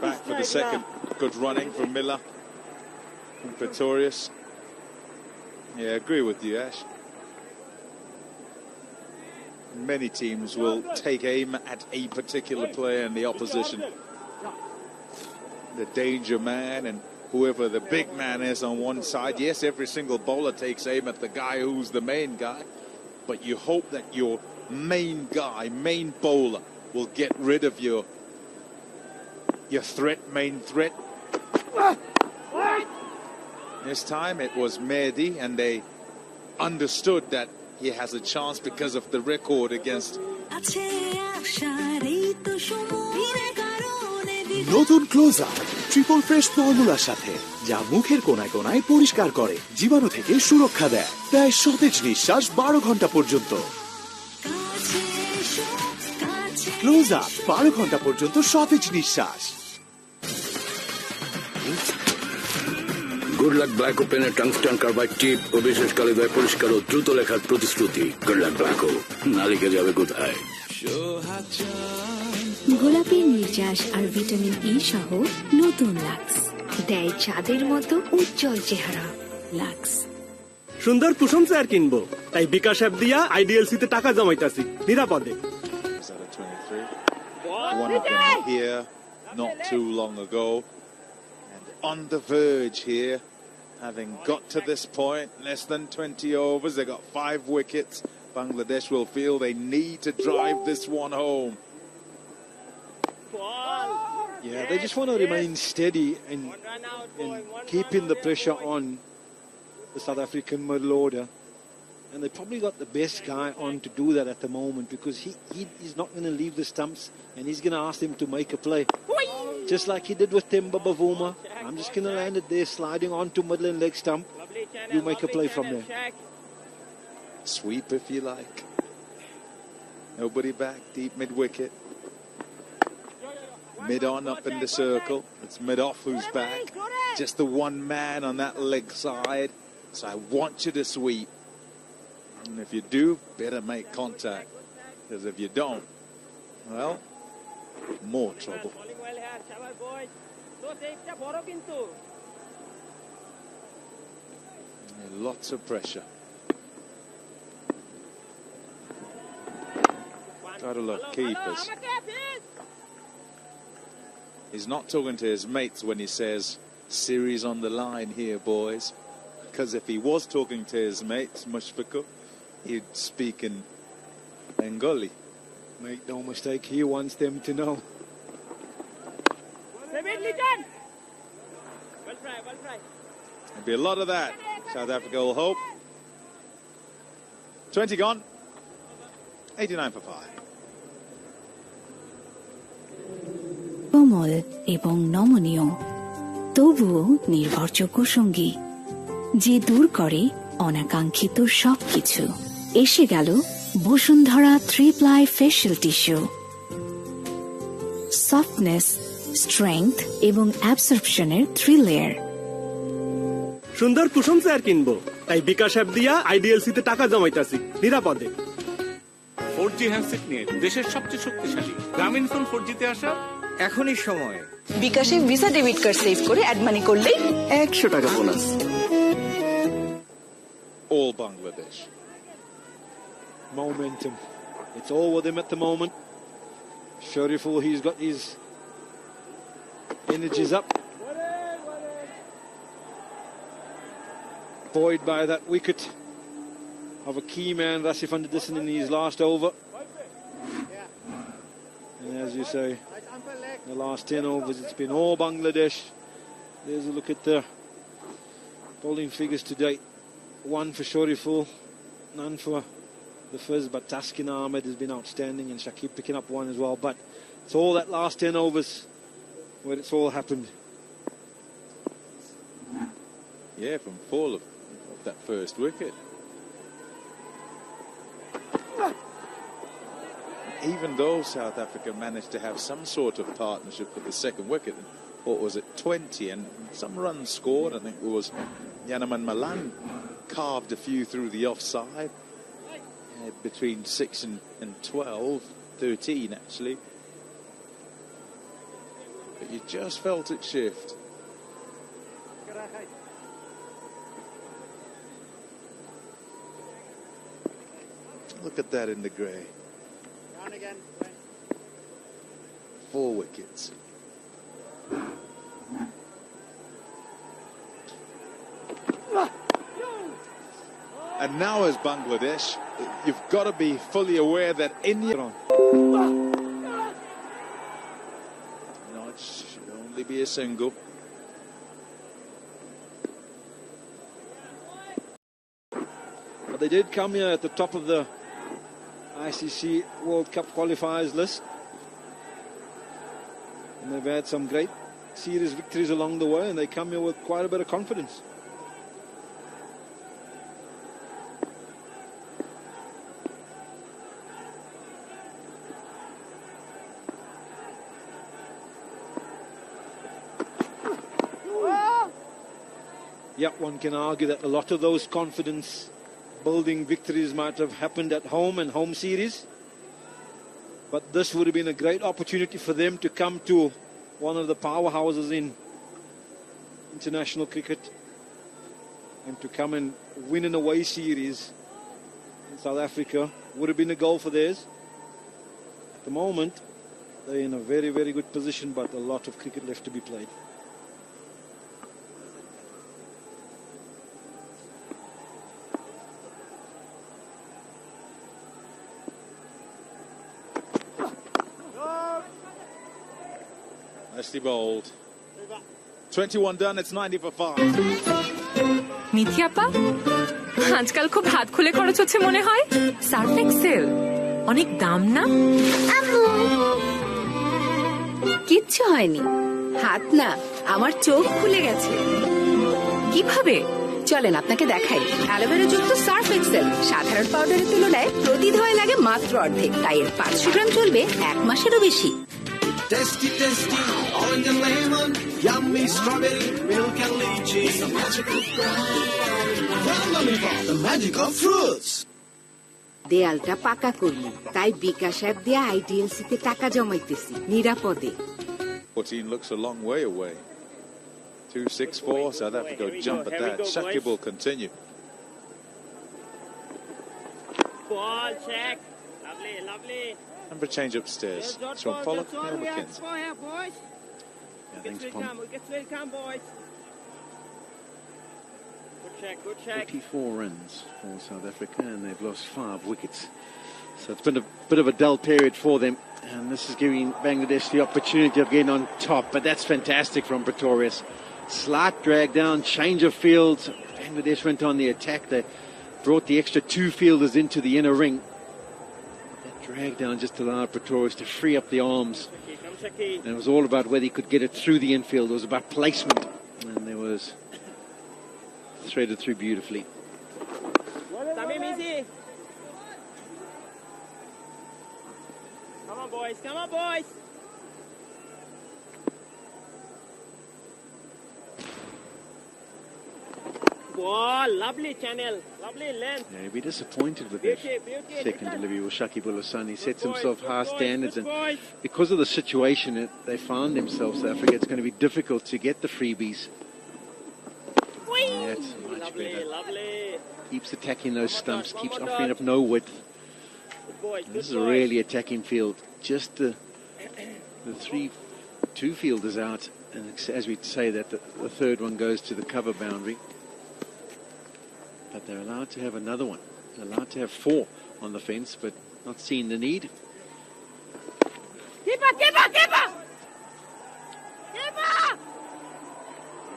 Back for the second. Good running from Miller and Pretorius. Yeah, I agree with you, Ash. Many teams will take aim at a particular player in the opposition. The danger man and whoever the big man is on one side. Yes, every single bowler takes aim at the guy who's the main guy, but you hope that your main guy, main bowler, will get rid of your main threat. This time it was Mehdi, and they understood that he has a chance because of the record against. নতুন close up triple fresh ফর্মুলার সাথে, যা মুখের কোনায় কোনায় পরিষ্কার করে, জীবাণু থেকে সুরক্ষা দেয় সতেজ নিঃশ্বাস 12 ঘন্টা পর্যন্ত। ক্লোজ আপ 12 ঘন্টা পর্যন্ত সতেজ নিঃশ্বাস। গুড লাক ব্ল্যাক ওপেনের টাংস্টান কার্বাইড টিপ ও বিশেষকালে দেয় পরিষ্কার ও দ্রুত লেখার প্রতিশ্রুতি। গুড লাক ব্ল্যাকো, না লিখে যাবে কোথায়? গোলাপের নির্যাস আর ভিটামিন ই সহ নতুন লাক্স দেয় চাঁদের মতো উজ্জ্বল চেহারা। লাক্স। সুন্দর কুসুম চেয়ার কিনবো, তাই বিকাশ অ্যাপ দিয়া আইডিএলসিতে টাকা জমাইতাছি নিরাপদে। One of them here not too long ago, and on the verge here, having got to this point, less than 20 overs, they got 5 wickets. Bangladesh will feel they need to drive this one home. Yeah, they just want to remain steady and keeping the pressure on the South African middle order. And they probably got the best guy on to do that at the moment, because he's not going to leave the stumps, and he's going to ask them to make a play. Just like he did with Temba Bavuma. I'm just going to land it there, sliding on to middle and leg stump. You make a play from there. Sweep if you like. Nobody back, deep mid-wicket. Mid-on up in the circle. It's mid-off who's back. Just the one man on that leg side. So I want you to sweep. And if you do, better make contact. Because if you don't, well, more trouble. Lots of pressure. Gotta look, keepers. He's not talking to his mates when he says, series on the line here, boys. Because if he was talking to his mates, Mushfiqur, he'd speak in Bengali. Make no mistake, he wants them to know. There'll be a lot of that, South Africa will hope. 20 gone, 89 for 5. কোমল এবং নমনীয়, তবুও নির্ভরযোগ্য সঙ্গী, যে দূর করে অনাকাঙ্ক্ষিত সবকিছু। এসে গেল Bashundhara 3-ply facial tissue. Softness, strength এবং অ্যাবসর্পশনের 3 লেয়ার। সুন্দর কুসুম চেয়ার কিনবো, তাই বিকাশ অ্যাপ দিয়া আইডিএলসিতে টাকা জমাইতাছি নিরাপদে। 4G হ্যান্ডসেট নিয়ে দেশের সবচেয়ে শক্তিশালী গ্রামীণ ফোন 4Gতে আসা এখনই সময়। বিকাশে ভিসা ডেবিট কার্ড সেভ করে অ্যাড মানি করলেই 100 টাকা bonus. All Bangladesh. Momentum. It's all with him at the moment. Shariful, he's got his energies up. Buoyed by that wicket of a key man, Rasif Anderson, in his last over. And as you say, the last 10 overs, it's been all Bangladesh. There's a look at the bowling figures to date. 1 for Shariful, none for the Fizz, but Taskin Ahmed has been outstanding, and Shakib picking up 1 as well. But it's all that last 10 overs where it's all happened. Yeah, from fall of that first wicket. even though South Africa managed to have some sort of partnership with the second wicket, what was it, 20, and some runs scored. I think it was Yanaman Malan carved a few through the offside, between 6 and 12, 13 actually. But you just felt it shift. Look at that in the grey. 4 wickets. And now as Bangladesh, you've got to be fully aware that India... No, it should only be a single. But they did come here at the top of the ICC World Cup qualifiers list. And they've had some great series victories along the way, and they come here with quite a bit of confidence. Yeah, one can argue that a lot of those confidence-building victories might have happened at home and home series. But this would have been a great opportunity for them to come to one of the powerhouses in international cricket and to come and win an away series in South Africa. Would have been a goal for theirs. At the moment, they're in a very, very good position, but a lot of cricket left to be played. Nicely bowled. 21 done, it's 90 for 5. Mithi আপা আজকাল খুব হাত খুলে খরচ হচ্ছে মনে হয়। Surf Excel অনেক দাম না? কিচ্ছু হয়নি, হাত না, আমার চোখ খুলে গেছে। কিভাবে? চলেন আপনাকে দেখাই। অ্যালোভেরা যুক্ত সার্ফ এক্সেল সাধারণ পাউডারের তুলনায় প্রতি ধোয়ায় লাগে মাত্র অর্ধেক, তাই এর 500 গ্রাম চলবে 1 মাসেরও বেশি। Tasty, tasty, orange and lemon, yummy strawberry, milk and lychee. It's a magical the magic of fruits. দেয়ালটা পাকা করব, তাই বিকাশ অ্যাপ দিয়ে আইডিএলসিতে টাকা জমাইতেছি নিরাপদে। 14 looks a long way away. 264, South Africa jump at that. Shakib will continue. Ball check. Lovely, lovely. Number change upstairs. Sean Pollock, Neil McKenzie. Yeah, thanks, Pom. Come, boys. Good check. 44 runs for South Africa, and they've lost 5 wickets. So it's been a bit of a dull period for them, and this is giving Bangladesh the opportunity of getting on top. But that's fantastic from Pretorius. Slight drag down, change of fields. Bangladesh went on the attack. They brought the extra 2 fielders into the inner ring. Drag down just allowed Pretorius to free up the arms. And it was all about whether he could get it through the infield. It was about placement. And there was threaded through beautifully. Come on, boys. Come on, boys. Ball, lovely channel, lovely length. Yeah, he'd be disappointed with that second delivery with Shakib Ul Hasan. He sets himself high standards, and because of the situation that they found themselves, South Africa, it's going to be difficult to get the freebies. That's much better. Keeps attacking those stumps, keeps offering up no width. And this is a really attacking field. Just the 2 fielders out, and as we say that, the third one goes to the cover boundary. But they're allowed to have another one. They're allowed to have 4 on the fence, but not seeing the need. Keeper!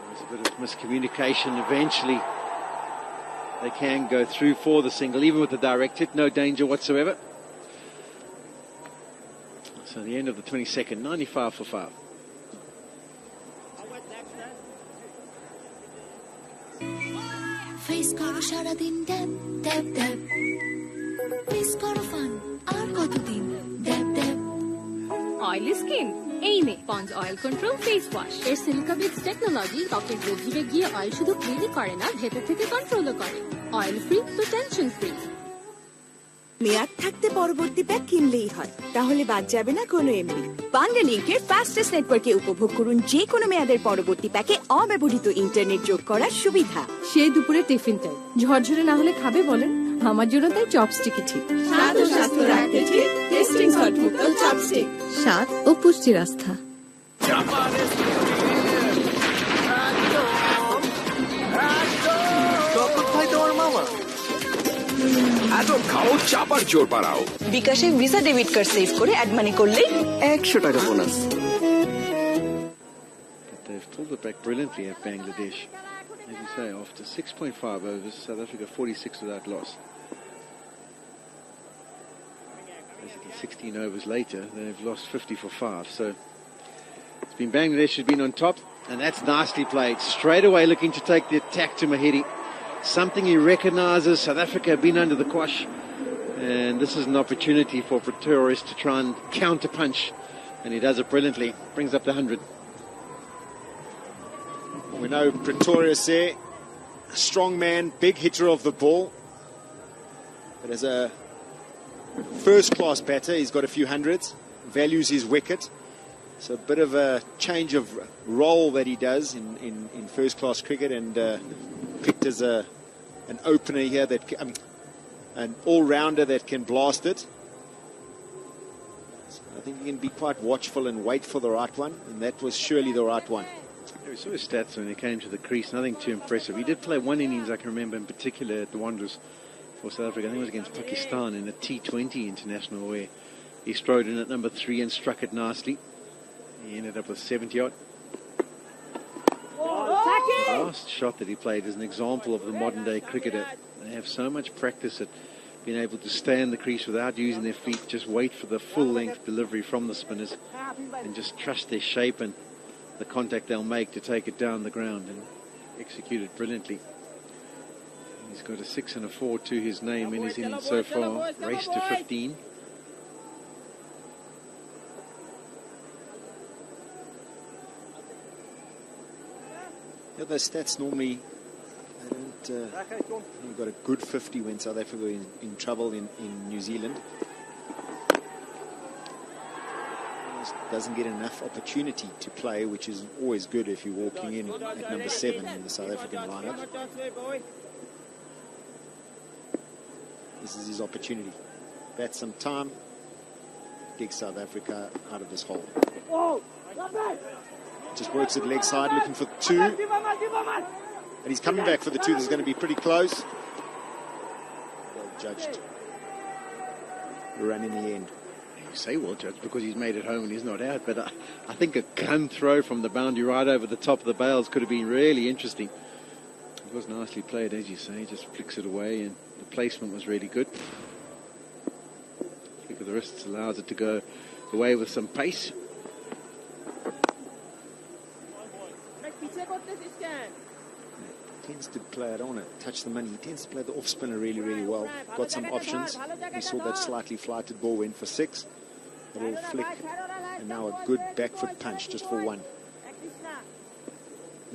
There's a bit of miscommunication. Eventually, they can go through for the single, even with the direct hit. No danger whatsoever. So the end of the 22nd, 95 for 5. Face করো সারাদিন ড্যাব ড্যাব ড্যাব face করো fun আর কতদিন ড্যাব oily skin? এই নে Pond's oil control face wash. এর silica base technology ত্বকের গভীরে গিয়ে অয়েল শুধু ক্লিনই করে না, ভেতর থেকে কন্ট্রোলও করে। অয়েল ফ্রি তো টেনশন ফ্রি। মেয়াদ থাকতে পরবর্তী প্যাক কিনলেই হয়, তাহলে বাদ যাবে না কোনো এমবি। বাংলা লিংকের ফাস্টেস্ট নেটওয়ার্কে উপভোগ করুন যে কোনো মেয়াদের পরবর্তী প্যাকে অব্যবহৃত ইন্টারনেট যোগ করার সুবিধা। সেই দুপুরে টিফিন টাইম ঝরঝরে না হলে খাবে বলেন? আমার জন্য তাই চপস্টিকই ঠিক। স্বাদ ও স্বাস্থ্য রাখতে ঠিক টেস্টিং সল্ট মুক্ত চপস্টিক। স্বাদ ও পুষ্টির আস্থা। এত খাও চাপার জোর পাড়াও। বিকাশে ভিসা ডেবিট কার্ড সেভ করে অ্যাড মানি করলে 100 টাকা bonus. They've pulled it back brilliantly at Bangladesh. As you say, after 6.5 overs, South Africa 46 without loss. Basically 16 overs later, they've lost 50 for 5. So it's been Bangladesh who's been on top, and that's nicely played. Straight away looking to take the attack to Mahidi. Something he recognises. South Africa have been under the quash, and this is an opportunity for Pretorius to try and counter punch, and he does it brilliantly. Brings up the 100. We know Pretorius there, a strong man, big hitter of the ball, but as a first-class batter, he's got a few hundreds, values his wicket. So a bit of a change of role that he does in first-class cricket, and picked as an opener here, that an all-rounder that can blast it. So I think you can be quite watchful and wait for the right one, and that was surely the right one. We saw his stats when he came to the crease, nothing too impressive. He did play one innings I can remember in particular at the Wanderers for South Africa. I think it was against Pakistan in a T20 international where he strode in at number 3 and struck it nicely. He ended up with 70 odd. The last shot that he played is an example of the modern day cricketer. They have so much practice at being able to stay in the crease without using their feet, just wait for the full length delivery from the spinners and just trust their shape and the contact they'll make to take it down the ground, and execute it brilliantly. He's got a 6 and a 4 to his name in his innings so far. Race to 15. Yeah, those stats normally, they don't. You've got a good 50 when South Africa were in trouble in New Zealand. Doesn't get enough opportunity to play, which is always good if you're walking in at number 7 in the South African lineup. This is his opportunity. Bat some time, dig South Africa out of this hole. Just works it leg side, looking for 2. And he's coming back for the 2. This is going to be pretty close. Well judged. Run in the end. You say well judged because he's made it home and he's not out, but I think a gun throw from the boundary right over the top of the bails could have been really interesting. It was nicely played, as you say, just flicks it away, and the placement was really good. Flick of the wrists allows it to go away with some pace. Tends to play, I don't want to touch the money, he tends to play the off spinner really, really well. Got some options. We saw that slightly flighted ball went for 6. A little flick, and now a good back foot punch just for 1.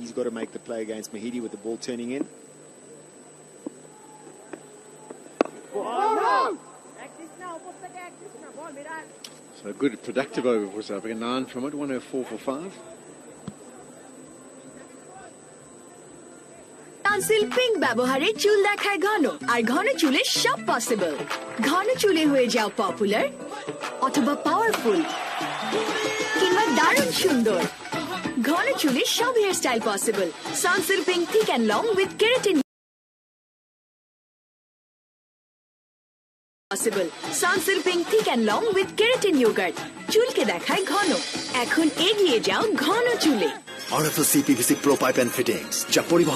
He's got to make the play against Mahidi with the ball turning in. So a good productive over for South Africa. 9 from it, 104 for 5. Sunsilk pink ব্যবহারে চুল দেখায় ঘন, আর ঘন চুলে সব possible. ঘন চুলে হয়ে যাও পপুলার, অথবা পাওয়ারফুল, কিংবা দারুণ সুন্দর। ঘন চুলে সব hair style possible. Sunsilk pink thick and long with keratin possible. Sunsilk pink thick and long with keratin yoghurt, চুলকে দেখায় ঘন। এখন এগিয়ে যাও ঘন চুলে। RFL CPVC Pro Pipe and Fittings, যা পরিবহন